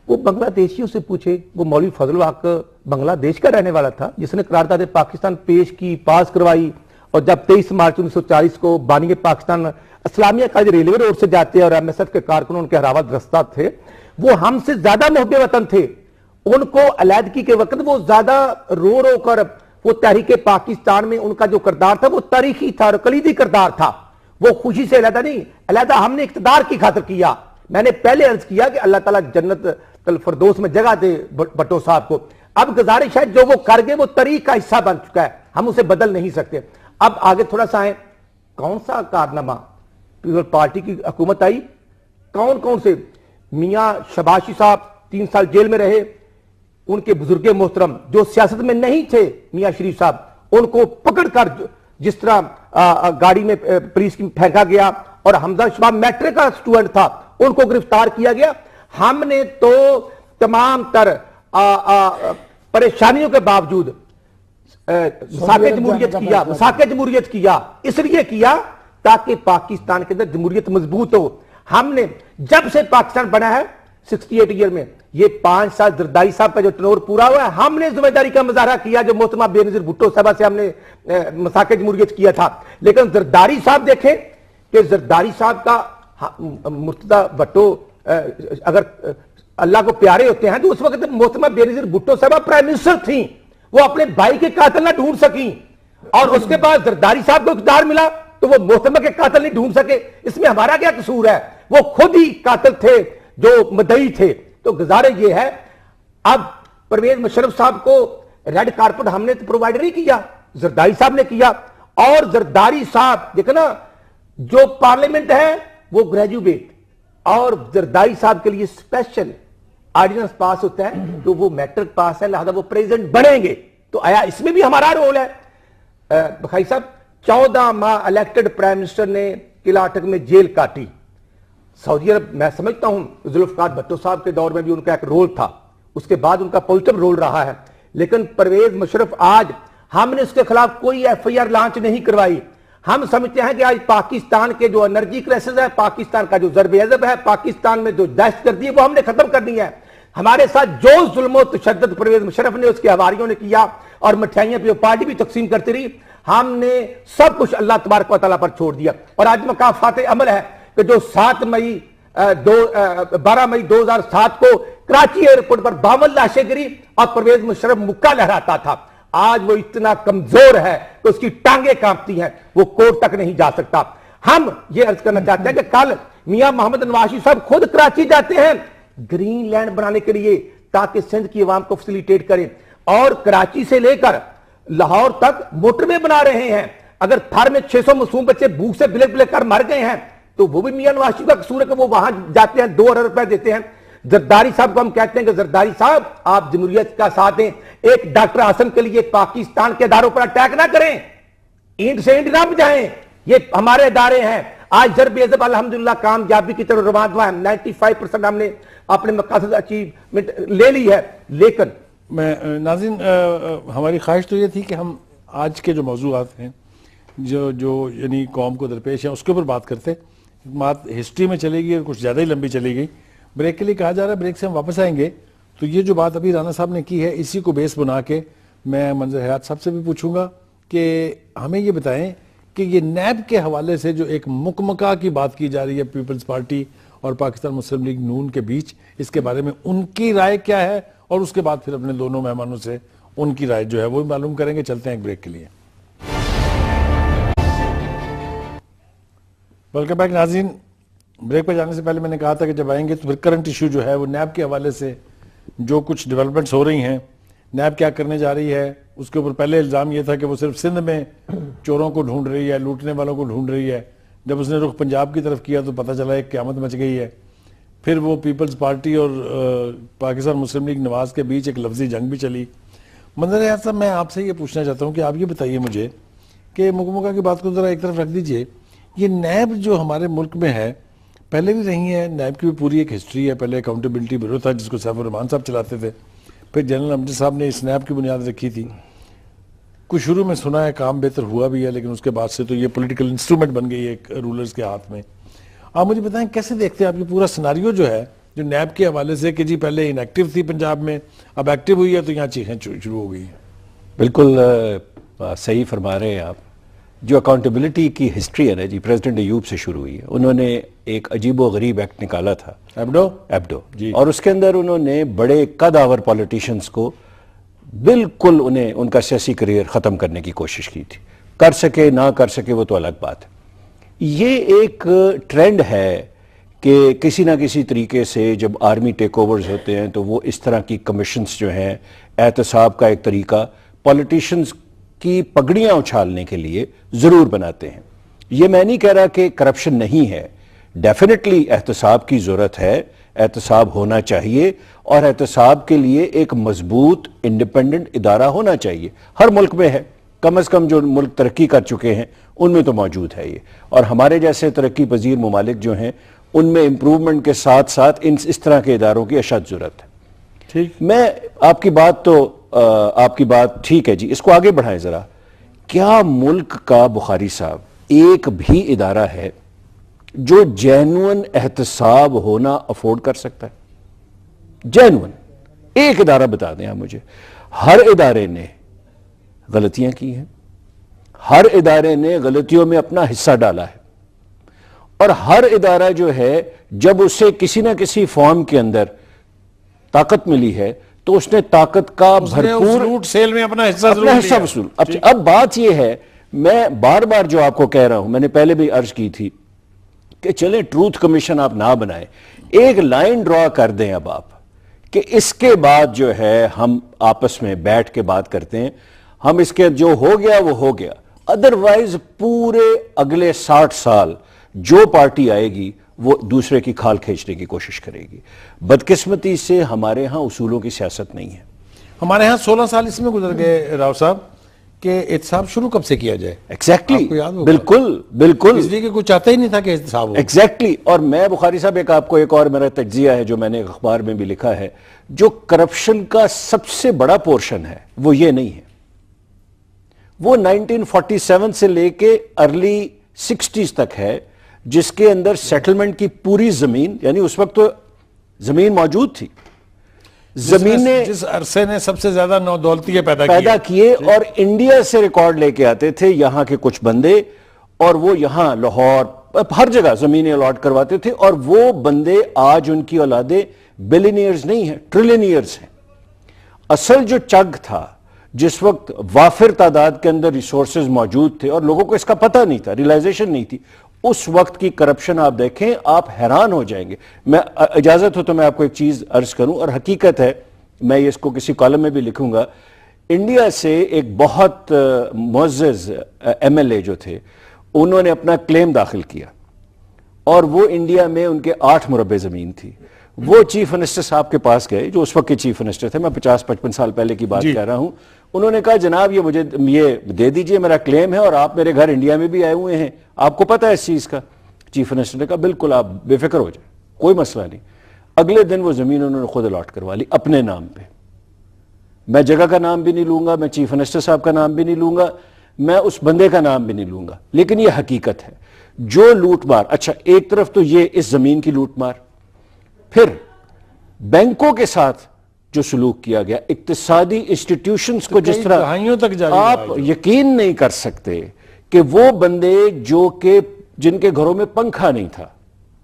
وہ بنگلہ دیشیوں سے پوچھے. وہ مولوی فضل الحق بنگلہ دیش کا رہنے والا تھا جس نے قرارداد پاکستان پیش کی, پاس کروائی, اور جب 23 مارچ 1940 کو بانی پاکستان اسلامیہ کا ریلوے روڈ سے جاتے اور MSF کے کارکنوں ان کے ہراوا درستہ تھے, وہ ہم سے زیادہ محب وطن تھے. ان کو علیحدگی کے وقت وہ زیادہ رو رو کر وہ تحریک پاکستان میں ان کا جو کردار تھا وہ تاریخی تھا اور کلیدی کردار تھا. وہ خوشی سے علیحدہ نہیں, علیحدہ ہم نے اقتدار کی خاطر کیا. میں نے پہلے عرض کیا کہ اللہ تعالیٰ جنت الفردوس میں جگہ دے بھٹو صاحب کو. اب گزارش ہے جو وہ کر گئے وہ تاریخ کا حصہ بن چکا ہے, ہم اسے بدل نہیں سکتے. اب آگے تھوڑا سا آئیں, کون سا کارنامہ پیپل پارٹی کی حکومت آئی, کون کون سے میاں شباشی صاحب 3 سال جیل میں رہے, ان کے بزرگ محترم جو سیاست میں نہیں تھے میاں شریف صاحب, ان کو پکڑ کر جس طرح گاڑی میں پولیس کی پھینکا گیا, اور حمزہ شباب میٹرک کا اسٹوڈنٹ تھا ان کو گرفتار کیا گیا. ہم نے تو تمام تر پریشانیوں کے باوجود مساق جمہوریت کیا. اس لیے کیا تاکہ پاکستان کے اندر جمہوریت مضبوط ہو. ہم نے جب سے پاکستان بنا ہے 68 ایئر میں, یہ 5 سال زرداری صاحب کا جو ٹنور پورا ہوا ہے, ہم نے ذمہ داری کا مظاہرہ کیا جو محترمہ بینظیر بھٹو صاحبہ سے ہم نے مساق جمہوریت کیا تھا. لیکن زرداری صاحب دیکھیں کہ زرداری صاحب کا مرتضی بھٹو اگر اللہ کو پیارے ہوتے ہیں تو اس وقت محترمہ بینظیر بھٹو صاحبہ پرائم منسٹر تھیں, وہ اپنے بھائی کے قاتل نہ ڈھونڈ سکیں, اور اس کے بعد زرداری صاحب کو اقتدار ملا تو وہ محترمہ کے قاتل نہیں ڈھونڈ سکے. اس میں ہمارا کیا قصور ہے, وہ خود ہی قاتل تھے جو مدعی تھے. تو گزارش یہ ہے, اب پرویز مشرف صاحب کو ریڈ کارپٹ ہم نے تو پرووائڈ نہیں کیا, زرداری صاحب نے کیا. اور زرداری صاحب دیکھنا جو پارلیمنٹ ہے وہ گریجویٹ, اور زرداری صاحب کے لیے اسپیشل آرڈیننس پاس ہوتا ہے تو وہ میٹرک پاس ہے, لہذا وہ پریزیڈنٹ بنیں گے. تو آیا اس میں بھی ہمارا رول ہے. بخاری صاحب 14 ماہ الیکٹڈ پرائم منسٹر نے قلعہ اٹک میں جیل کاٹی. سعودی عرب میں سمجھتا ہوں ذوالفقار بھٹو صاحب کے دور میں بھی ان کا ایک رول تھا, اس کے بعد ان کا پوزیٹو رول رہا ہے. لیکن پرویز مشرف آج ہم نے اس کے خلاف کوئی FIR لانچ نہیں کروائی. ہم سمجھتے ہیں کہ آج پاکستان کے جو انرجی کرائسس ہے, پاکستان کا جو ضرب عضب ہے, پاکستان میں جو دہشت گردی ہے وہ ہم نے ختم کرنی ہے. ہمارے ساتھ جو ظلم و تشدد پرویز مشرف نے اس کے حواریوں نے کیا اور مٹھائیاں پہ پارٹی بھی تقسیم کرتی رہی, ہم نے سب کچھ اللہ تبارک و تعالیٰ پر چھوڑ دیا. اور آج مقافات عمل ہے کہ جو 12 مئی 2007 کو کراچی ایئرپورٹ پر 52 لاشیں گری اور پرویز مشرف مکہ لہراتا تھا, آج وہ اتنا کمزور ہے کہ اس کی ٹانگیں کانپتی ہیں, وہ کورٹ تک نہیں جا سکتا. ہم یہ عرض کرنا چاہتے ہیں کہ کل میاں محمد نواز شریف صاحب خود کراچی جاتے ہیں گرین لینڈ بنانے کے لیے تاکہ سندھ کی عوام کو فیسیلیٹیٹ کریں, اور کراچی سے لے کر لاہور تک موٹر وے بنا رہے ہیں. اگر تھر میں 600 معصوم بچے بھوک سے بلک بلک کر مر گئے ہیں تو وہ بھی میاں نواز شریف کا قصور ہے کہ وہ وہاں جاتے ہیں 2 ارب روپے دیتے ہیں. زرداری صاحب کو ہم کہتے ہیں کہ زرداری صاحب آپ جمہوریت کا ساتھ دیں, ایک ڈاکٹر حسن کے لیے پاکستان کے اداروں پر اٹیک نہ کریں, اینٹ سے اینٹ نہ بجائیں, یہ ہمارے ادارے ہیں. آج ضرب عضب الحمدللہ کامیابی کی طرف روان ہوا ہے, 95% ہم نے اپنے مقاصد اچیومنٹ لے لی ہے. لیکن میں ناظرین ہماری خواہش تو یہ تھی کہ ہم آج کے جو موضوعات ہیں جو یعنی قوم کو درپیش ہیں اس کے اوپر بات کرتے. بات ہسٹری میں چلے گی اور کچھ زیادہ ہی لمبی چلے گی. بریک کے لیے کہا جا رہا ہے, بریک سے ہم واپس آئیں گے. تو یہ جو بات ابھی رانا صاحب نے کی ہے اسی کو بیس بنا کے میں منظر حیات صاحب سے بھی پوچھوں گا کہ ہمیں یہ بتائیں کہ یہ نیب کے حوالے سے جو ایک مکمکہ کی بات کی جا رہی ہے پیپلز پارٹی اور پاکستان مسلم لیگ نون کے بیچ, اس کے بارے میں ان کی رائے کیا ہے, اور اس کے بعد پھر اپنے دونوں مہمانوں سے ان کی رائے جو ہے وہ معلوم کریں گے. چلتے ہیں ایک بریک کے لیے. ویلکم بیک ناظرین. بریک پہ جانے سے پہلے میں نے کہا تھا کہ جب آئیں گے تو پھر کرنٹ ایشو جو ہے وہ نیب کے حوالے سے جو کچھ ڈیولپمنٹس ہو رہی ہیں, نیب کیا کرنے جا رہی ہے, اس کے اوپر پہلے الزام یہ تھا کہ وہ صرف سندھ میں چوروں کو ڈھونڈ رہی ہے, لوٹنے والوں کو ڈھونڈ رہی ہے. جب اس نے رخ پنجاب کی طرف کیا تو پتہ چلا ایک قیامت مچ گئی ہے. پھر وہ پیپلز پارٹی اور پاکستان مسلم لیگ نواز کے بیچ ایک لفظی جنگ بھی چلی. منظر حیات صاحب میں آپ سے یہ پوچھنا چاہتا ہوں کہ آپ یہ بتائیے مجھے کہ مکمکہ کی بات کو ذرا ایک طرف رکھ دیجئے, یہ نیب جو ہمارے ملک میں ہے پہلے بھی رہی ہے، نیب کی بھی پوری ایک ہسٹری ہے. پہلے اکاؤنٹیبلٹی بیورو تھا جس کو سیف الرحمان صاحب چلاتے تھے، پھر جنرل امجد صاحب نے اس نیب کی بنیاد رکھی تھی. کچھ شروع میں سنا ہے کام بہتر ہوا بھی ہے، لیکن اس کے بعد سے تو یہ پولیٹیکل انسٹرومنٹ بن گئی ہے ایک رولرز کے ہاتھ میں. آپ مجھے بتائیں کیسے دیکھتے ہیں آپ یہ پورا سناریو جو ہے جو نیب کے حوالے سے کہ جی پہلے انیکٹیو تھی پنجاب میں، اب ایکٹیو ہوئی ہے تو یہاں چیخیں شروع ہو گئی ہیں. بالکل صحیح فرما رہے ہیں آپ. جو اکاؤنٹیبلٹی کی ہسٹری ہے نا جی، پریزیڈنٹ ایوب سے شروع ہوئی ہے. انہوں نے ایک عجیب و غریب ایکٹ نکالا تھا، ایبڈو جی. اور اس کے اندر انہوں نے بڑے قد آور پولیٹیشنز کو بالکل ان کا سیاسی کریئر ختم کرنے کی کوشش کی تھی. کر سکے نہ کر سکے وہ تو الگ بات ہے. یہ ایک ٹرینڈ ہے کہ کسی نہ کسی طریقے سے جب آرمی ٹیک اوورز ہوتے ہیں تو وہ اس طرح کی کمیشنز جو ہیں، احتساب کا ایک طریقہ پولیٹیشنز کی پگڑیاں اچھالنے کے لیے ضرور بناتے ہیں. یہ میں نہیں کہہ رہا کہ کرپشن نہیں ہے، ڈیفینیٹلی احتساب کی ضرورت ہے، احتساب ہونا چاہیے، اور احتساب کے لیے ایک مضبوط انڈیپینڈنٹ ادارہ ہونا چاہیے. ہر ملک میں ہے، کم از کم جو ملک ترقی کر چکے ہیں ان میں تو موجود ہے یہ، اور ہمارے جیسے ترقی پذیر ممالک جو ہیں ان میں امپروومنٹ کے ساتھ ساتھ اس طرح کے اداروں کی اشد ضرورت ہے. ٹھیک، میں آپ کی بات ٹھیک ہے جی، اس کو آگے بڑھائیں ذرا. کیا ملک کا بخاری صاحب ایک بھی ادارہ ہے جو جینوئن احتساب ہونا افورڈ کر سکتا ہے؟ جینوئن ایک ادارہ بتا دیں آپ مجھے. ہر ادارے نے غلطیاں کی ہیں، ہر ادارے نے غلطیوں میں اپنا حصہ ڈالا ہے، اور ہر ادارہ جو ہے جب اسے کسی نہ کسی فارم کے اندر طاقت ملی ہے تو اس نے طاقت کا بھرپور لوٹ سیل میں اپنا حصہ اپنا حصہ وصول. اب بات یہ ہے، میں بار بار جو آپ کو کہہ رہا ہوں، میں نے پہلے بھی عرض کی تھی کہ چلیں ٹروتھ کمیشن آپ نہ بنائیں، ایک لائن ڈرا کر دیں اب آپ کہ اس کے بعد جو ہے ہم آپس میں بیٹھ کے بات کرتے ہیں، ہم اس کے جو ہو گیا وہ ہو گیا. ادروائز پورے اگلے 60 سال جو پارٹی آئے گی وہ دوسرے کی کھال کھینچنے کی کوشش کرے گی. بدقسمتی سے ہمارے ہاں اصولوں کی سیاست نہیں ہے. ہمارے ہاں 16 سال اس میں گزر گئے راؤ صاحب کہ احتساب شروع کب سے کیا جائے. ایگزیکٹلی، بالکل اس لیے کہ کوئی چاہتا ہی نہیں تھا کہ احتساب ہو. ایگزیکٹلی. اور میں بخاری صاحب آپ کو ایک اور میرا تجزیہ ہے جو میں نے اخبار میں بھی لکھا ہے، جو کرپشن کا سب سے بڑا پورشن ہے وہ یہ نہیں ہے، وہ 1947 سے لے کے ارلی 60s تک ہے، جس کے اندر سیٹلمنٹ کی پوری زمین، یعنی اس وقت تو زمین موجود تھی، زمین نے جس عرصے نے سب سے زیادہ نودولتیاں پیدا کیے، اور انڈیا سے ریکارڈ لے کے آتے تھے یہاں کے کچھ بندے، اور وہ یہاں لاہور ہر جگہ زمینیں الاٹ کرواتے تھے، اور وہ بندے آج ان کی اولادیں بلینئرز نہیں ہیں، ٹریلینئرز ہیں. اصل جو چگ تھا، جس وقت وافر تعداد کے اندر ریسورسز موجود تھے اور لوگوں کو اس کا پتہ نہیں تھا، ریلائزیشن نہیں تھی، اس وقت کی کرپشن آپ دیکھیں آپ حیران ہو جائیں گے. میں اجازت ہو تو میں آپ کو ایک چیز عرض کروں، اور حقیقت ہے، میں اس کو کسی کالم میں بھی لکھوں گا. انڈیا سے ایک بہت معزز ایم ایل اے جو تھے، انہوں نے اپنا کلیم داخل کیا، اور وہ انڈیا میں ان کے 8 مربع زمین تھی. وہ چیف منسٹر صاحب کے پاس گئے جو اس وقت کے چیف منسٹر تھے، میں 50-55 سال پہلے کی بات کہہ رہا ہوں. انہوں نے کہا جناب یہ مجھے یہ دے دیجئے، میرا کلیم ہے، اور آپ میرے گھر انڈیا میں بھی آئے ہوئے ہیں، آپ کو پتہ ہے اس چیز کا. چیف منسٹر نے کہا بالکل آپ بے فکر ہو جائیں، کوئی مسئلہ نہیں. اگلے دن وہ زمین انہوں نے خود الاٹ کروا لی اپنے نام پہ. میں جگہ کا نام بھی نہیں لوں گا، میں چیف منسٹر صاحب کا نام بھی نہیں لوں گا، میں اس بندے کا نام بھی نہیں لوں گا، لیکن یہ حقیقت ہے. جو لوٹ مار، اچھا ایک طرف تو یہ اس زمین کی لوٹ مار، پھر بینکوں کے ساتھ جو سلوک کیا گیا، اقتصادی انسٹیٹیوشنز کو جس طرح آپ یقین نہیں کر سکتے کہ وہ بندے جو کہ جن کے گھروں میں پنکھا نہیں تھا،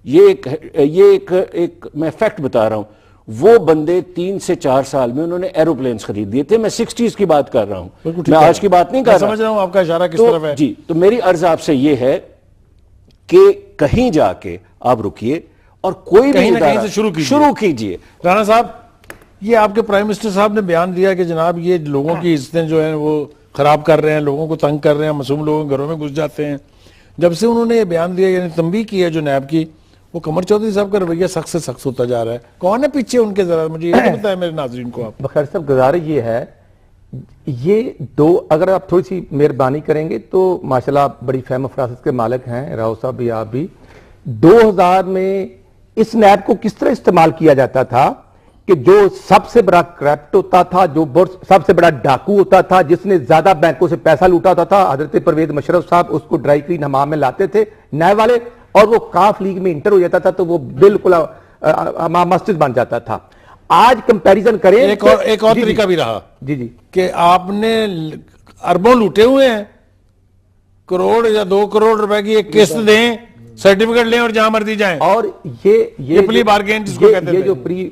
یہ ایک میں فیکٹ بتا رہا ہوں، وہ بندے 3 سے 4 سال میں انہوں نے ایروپلینز خرید دیے تھے. میں 60s کی بات کر رہا ہوں، میں آج کی بات نہیں کر رہا. سمجھ رہا ہوں آپ کا اشارہ کس طرف ہے. جی، تو میری عرض آپ سے یہ ہے کہ کہیں جا کے آپ رکیے اور کوئی بھی ادارہ شروع کیجئے. رانا صاحب، یہ آپ کے پرائم منسٹر صاحب نے بیان دیا کہ جناب یہ لوگوں کی عزتیں جو ہیں وہ خراب کر رہے ہیں، لوگوں کو تنگ کر رہے ہیں، معصوم لوگوں کے گھروں میں گھس جاتے ہیں. جب سے انہوں نے یہ بیان دیا، یعنی تنبیہ کی ہے جو نیب کی، وہ قمر چودھری صاحب کا رویہ سخت سے سخت ہوتا جا رہا ہے. کون ہے پیچھے ان کے؟ ذرا مجھے یہ بتائیں میرے ناظرین کو آپ. بخیر صاحب، گزارش یہ ہے یہ دو اگر آپ تھوڑی سی مہربانی کریں گے تو ماشاءاللہ آپ بڑی فہم و فراست کے مالک ہیں، راؤ صاحب بھی آپ بھی. 2000 میں اس نیب کو کس طرح استعمال کیا جاتا تھا کہ جو سب سے بڑا کرپٹ ہوتا تھا، جو سب سے بڑا ڈاکو ہوتا تھا، جس نے زیادہ بینکوں سے پیسہ لوٹا ہوتا تھا، حضرت پرویز مشرف صاحب اس کو ڈرائی کلین حمام میں لاتے تھے نیب والے، اور وہ کاف لیگ میں انٹر ہو جاتا تھا تو وہ بالکل مسجد بن جاتا تھا. آج کمپیریزن کریں ایک اور طریقہ بھی رہا جی کہ آپ نے اربوں لوٹے ہوئے ہیں، کروڑ یا 2 کروڑ روپے کی ایک قسط دیں، سرٹیفکیٹ لیں اور جہاں مرضی جائیں. اور یہ پری بارگین جس کو کہتے ہیں، یہ جو پری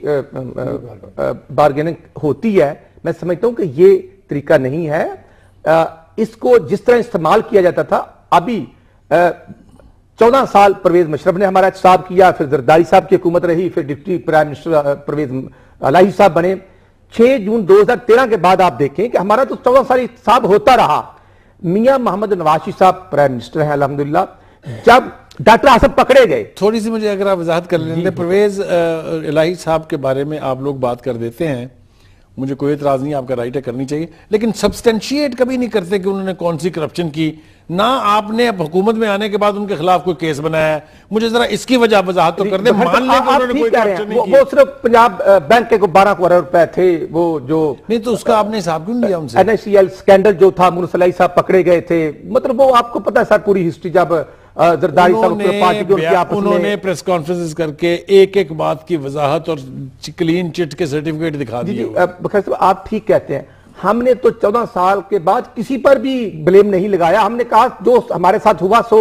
بارگیننگ ہوتی ہے، میں سمجھتا ہوں کہ یہ طریقہ نہیں ہے. اس کو جس طرح استعمال کیا جاتا تھا، ابھی 14 سال پرویز مشرف نے ہمارا احتساب کیا، پھر زرداری صاحب کی حکومت رہی، پھر ڈپٹی پرائم منسٹر پرویز الہی صاحب بنے. 6 جون 2013 کے بعد آپ دیکھیں کہ ہمارا تو 14 سال احتساب ہوتا رہا. میاں محمد نواز شریف صاحب پرائم منسٹر ہیں الحمدللہ. جب ڈاکٹر آصف پکڑے گئے، تھوڑی سی مجھے اگر آپ وضاحت کر لیں. پرویز الہی صاحب کے بارے میں آپ لوگ بات کر دیتے ہیں، مجھے کوئی اعتراض نہیں، آپ کا رائٹ ہے، کرنی چاہیے، لیکن سبسٹینشیٹ کبھی نہیں کرتے کہ انہوں نے کون سی کرپشن کی. نہ آپ نے حکومت میں آنے کے بعد ان کے خلاف کوئی کیس بنایا ہے. مجھے ذرا اس کی وجہ وضاحت تو کر دیں. مان لیں کہ انہوں نے کوئی کرپشن نہیں کی، وہ صرف پنجاب بینک کے کو 12 کروڑ روپے تھے، وہ جو نہیں تو اس کا آپ نے حساب کیوں نہیں لیا ان سے؟ NSCL سکینڈل جو تھا، مونس الہی صاحب پکڑے گئے تھے. مطلب وہ آپ کو پتہ ہے سر پوری ہسٹری. جب زرداری صاحب پارٹی کے ان کے آپس میں انہوں نے پریس کانفرنس کر کے ایک ایک بات کی وضاحت اور کلین چٹ کے سرٹیفکیٹ دکھا دیے. بخیر صاحب آپ ٹھیک کہتے ہیں. ہم نے تو 14 سال کے بعد کسی پر بھی بلیم نہیں لگایا. ہم نے کہا جو ہمارے ساتھ ہوا سو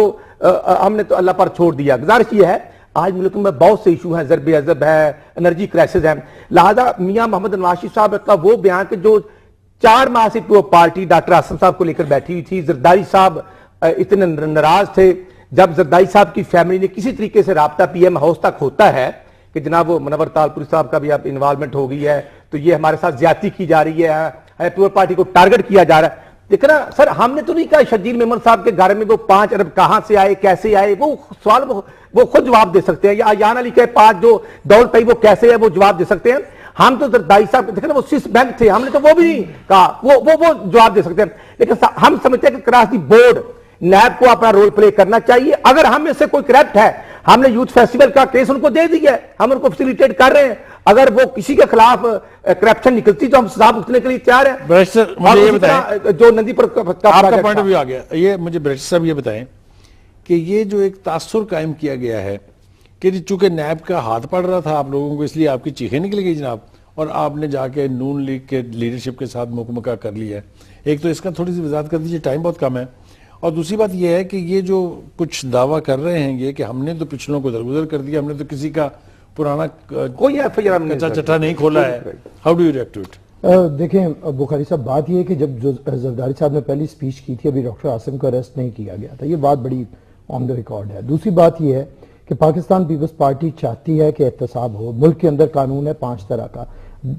ہم نے تو اللہ پر چھوڑ دیا. گزارش یہ ہے، آج ملک میں بہت سے ایشو ہیں، ضرب عضب ہے، انرجی کرائسس ہے، لہذا میاں محمد نواز شریف صاحب کا وہ بیان کہ جو 4 ماہ سے وہ پارٹی ڈاکٹر آصف صاحب کو لے کر بیٹھی ہوئی تھی، زرداری صاحب اتنے ناراض تھے. جب زرداری صاحب کی فیملی نے کسی طریقے سے رابطہ PM ہاؤس تک ہوتا ہے کہ جناب وہ منور تالپوری صاحب کا بھی اب انوالومنٹ ہو گئی ہے، تو یہ ہمارے ساتھ زیادتی کی جا رہی ہے، پیپلز پارٹی کو ٹارگٹ کیا جا رہا ہے. دیکھنا سر، ہم نے تو نہیں کہا شرجیل میمن صاحب کے گھر میں وہ 5 ارب کہاں سے آئے، کیسے آئے، وہ سوال وہ خود جواب دے سکتے ہیں. یا یان علی کے 5 جو دولت پئی وہ کیسے ہے، وہ جواب دے سکتے ہیں. ہم تو زرداری صاحب دیکھنا وہ سوئس بینک تھے، ہم نے تو وہ بھی نہیں کہا، وہ جواب دے سکتے ہیں. لیکن ہم سمجھتے ہیں کہ کراس دی بورڈ نیب کو اپنا رول پلے کرنا چاہیے. اگر ہم میں سے کوئی کرپٹ ہے، ہم نے یوتھ فیسٹیول کا کیس ان کو دے دیا ہے، ہم ان کو فیسیلیٹیٹ کر رہے ہیں. اگر وہ کسی کے خلاف کرپشن نکلتی تو ہم سزا بھگتنے کے لیے تیار ہیں. مجھے یہ بتائیں، جو ندی پر آپ کا پوائنٹ بھی آ گیا. یہ مجھے بریسٹر صاحب یہ بتائیں کہ یہ جو ایک تاثر قائم کیا گیا ہے کہ چونکہ نیب کا ہاتھ پڑ رہا تھا آپ لوگوں کو، اس لیے آپ کی چیخیں نکل گئی جناب، اور آپ نے جا کے نون لیگ کے لیڈرشپ کے ساتھ مکمکہ کر لیا ہے. ایک تو اس کا تھوڑی سی وضاحت کر دیجیے، ٹائم بہت کم ہے. اور دوسری بات یہ ہے کہ یہ جو کچھ دعویٰ کر رہے ہیں یہ کہ ہم نے تو پچھلوں کو درگزر کر دیا، ہم نے تو کسی کا پرانا کوئی کچا چٹا نہیں کھولا ہے. How do you react to it? دیکھیں بخاری صاحب، بات یہ ہے کہ جب زرداری صاحب نے پہلی سپیچ کی تھی ابھی ڈاکٹر عاصم کو اریسٹ نہیں کیا گیا تھا، یہ بات بڑی آن دا ریکارڈ ہے. دوسری بات یہ ہے کہ پاکستان پیپلز پارٹی چاہتی ہے کہ احتساب ہو. ملک کے اندر قانون ہے 5 طرح کا.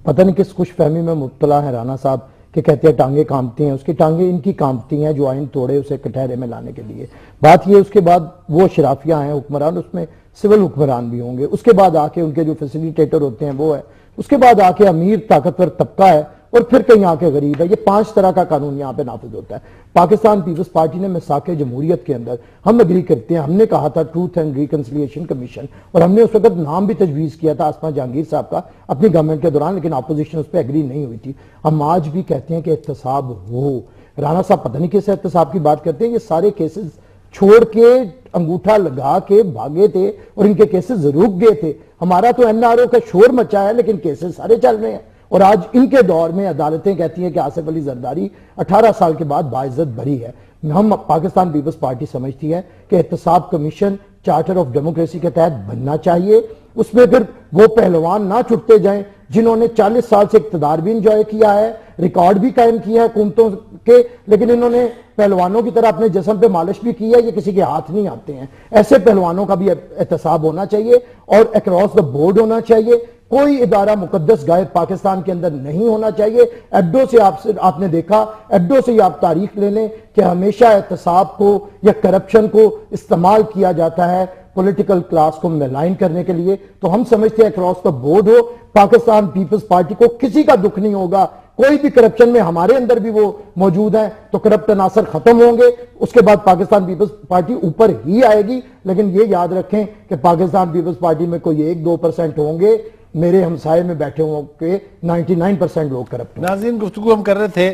پتہ نہیں کس خوش فہمی میں مبتلا ہے رانا صاحب کہ کہتے ہیں ٹانگیں کانپتی ہیں. اس کی ٹانگیں ان کی کانپتی ہیں جو آئین توڑے اسے کٹہرے میں لانے کے لیے. بات یہ اس کے بعد وہ شرافیہ ہیں حکمران، اس میں سول حکمران بھی ہوں گے. اس کے بعد آ کے ان کے جو فیسیلیٹیٹر ہوتے ہیں وہ ہے. اس کے بعد آ کے امیر طاقتور طبقہ ہے، اور پھر کہیں آ کے غریب ہے. یہ 5 طرح کا قانون یہاں پہ نافذ ہوتا ہے. پاکستان پیپلز پارٹی نے میثاق جمہوریت کے اندر ہم اگری کرتے ہیں. ہم نے کہا تھا ٹروتھ اینڈ ریکنسیلیشن کمیشن، اور ہم نے اس وقت نام بھی تجویز کیا تھا آسما جہانگیر صاحب کا اپنی گورنمنٹ کے دوران، لیکن اپوزیشن اس پہ اگری نہیں ہوئی تھی. ہم آج بھی کہتے ہیں کہ احتساب ہو. رانا صاحب پتہ نہیں کیسے احتساب کی بات کرتے ہیں. یہ سارے کیسز چھوڑ کے انگوٹھا لگا کے بھاگے تھے اور ان کے کیسز رک گئے تھے. ہمارا تو NRO کا شور مچا ہے لیکن کیسز سارے چل رہے ہیں. اور آج ان کے دور میں عدالتیں کہتی ہیں کہ آصف علی زرداری 18 سال کے بعد باعزت بری ہے. ہم پاکستان پیپلز پارٹی سمجھتی ہے کہ احتساب کمیشن چارٹر آف ڈیموکریسی کے تحت بننا چاہیے. اس میں پھر وہ پہلوان نہ چھٹتے جائیں جنہوں نے 40 سال سے اقتدار بھی انجوائے کیا ہے، ریکارڈ بھی قائم کیا ہے حکومتوں کے، لیکن انہوں نے پہلوانوں کی طرح اپنے جسم پہ مالش بھی کی ہے. یہ کسی کے ہاتھ نہیں آتے ہیں. ایسے پہلوانوں کا بھی احتساب ہونا چاہیے اور اکراس دا بورڈ ہونا چاہیے. کوئی ادارہ مقدس غائب پاکستان کے اندر نہیں ہونا چاہیے. ایبڈو سے آپ نے دیکھا، ایبڈو سے آپ تاریخ لے لیں کہ ہمیشہ احتساب کو یا کرپشن کو استعمال کیا جاتا ہے پولیٹیکل کلاس کو ملائن کرنے کے لیے. تو ہم سمجھتے ہیں اکراس دا بورڈ ہو. پاکستان پیپلز پارٹی کو کسی کا دکھ نہیں ہوگا کوئی بھی کرپشن میں ہمارے اندر بھی وہ موجود ہیں تو کرپٹ عناصر ختم ہوں گے، اس کے بعد پاکستان پیپلز پارٹی اوپر ہی آئے گی. لیکن یہ یاد رکھیں کہ پاکستان پیپلز پارٹی میں کوئی 1-2% ہوں گے، میرے ہمسائے میں بیٹھے ہوں کہ 99% لوگ کرپٹ. ناظرین، گفتگو ہم کر رہے تھے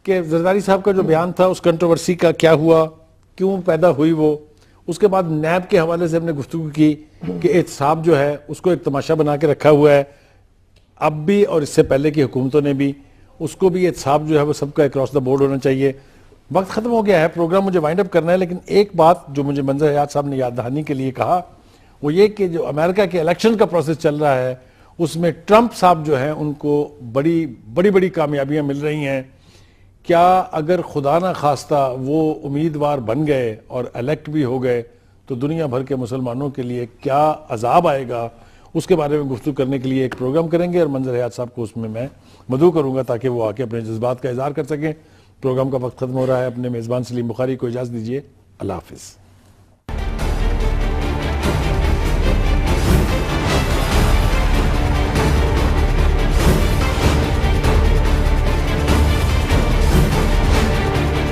کہ زرداری صاحب کا جو بیان تھا اس کنٹروورسی کا کیا ہوا، کیوں پیدا ہوئی وہ. اس کے بعد نیب کے حوالے سے ہم نے گفتگو کی کہ احتساب جو ہے اس کو ایک تماشا بنا کے رکھا ہوا ہے، اب بھی اور اس سے پہلے کی حکومتوں نے بھی. اس کو بھی احتساب جو ہے وہ سب کا اکراس دا بورڈ ہونا چاہیے. وقت ختم ہو گیا ہے، پروگرام مجھے وائنڈ اپ کرنا ہے، لیکن ایک بات جو مجھے منظر حیات صاحب نے یاد دہانی کے لیے کہا وہ یہ کہ جو امریکہ کے الیکشن کا پروسیس چل رہا ہے اس میں ٹرمپ صاحب جو ہیں ان کو بڑی کامیابیاں مل رہی ہیں. کیا اگر خدا نہ خواستہ وہ امیدوار بن گئے اور الیکٹ بھی ہو گئے تو دنیا بھر کے مسلمانوں کے لیے کیا عذاب آئے گا، اس کے بارے میں گفتگو کرنے کے لیے ایک پروگرام کریں گے اور منظر حیات صاحب کو اس میں مدعو کروں گا تاکہ وہ آ کے اپنے جذبات کا اظہار کر سکیں. پروگرام کا وقت ختم ہو رہا ہے. اپنے میزبان سلیم بخاری کو اجازت دیجیے. اللہ حافظ.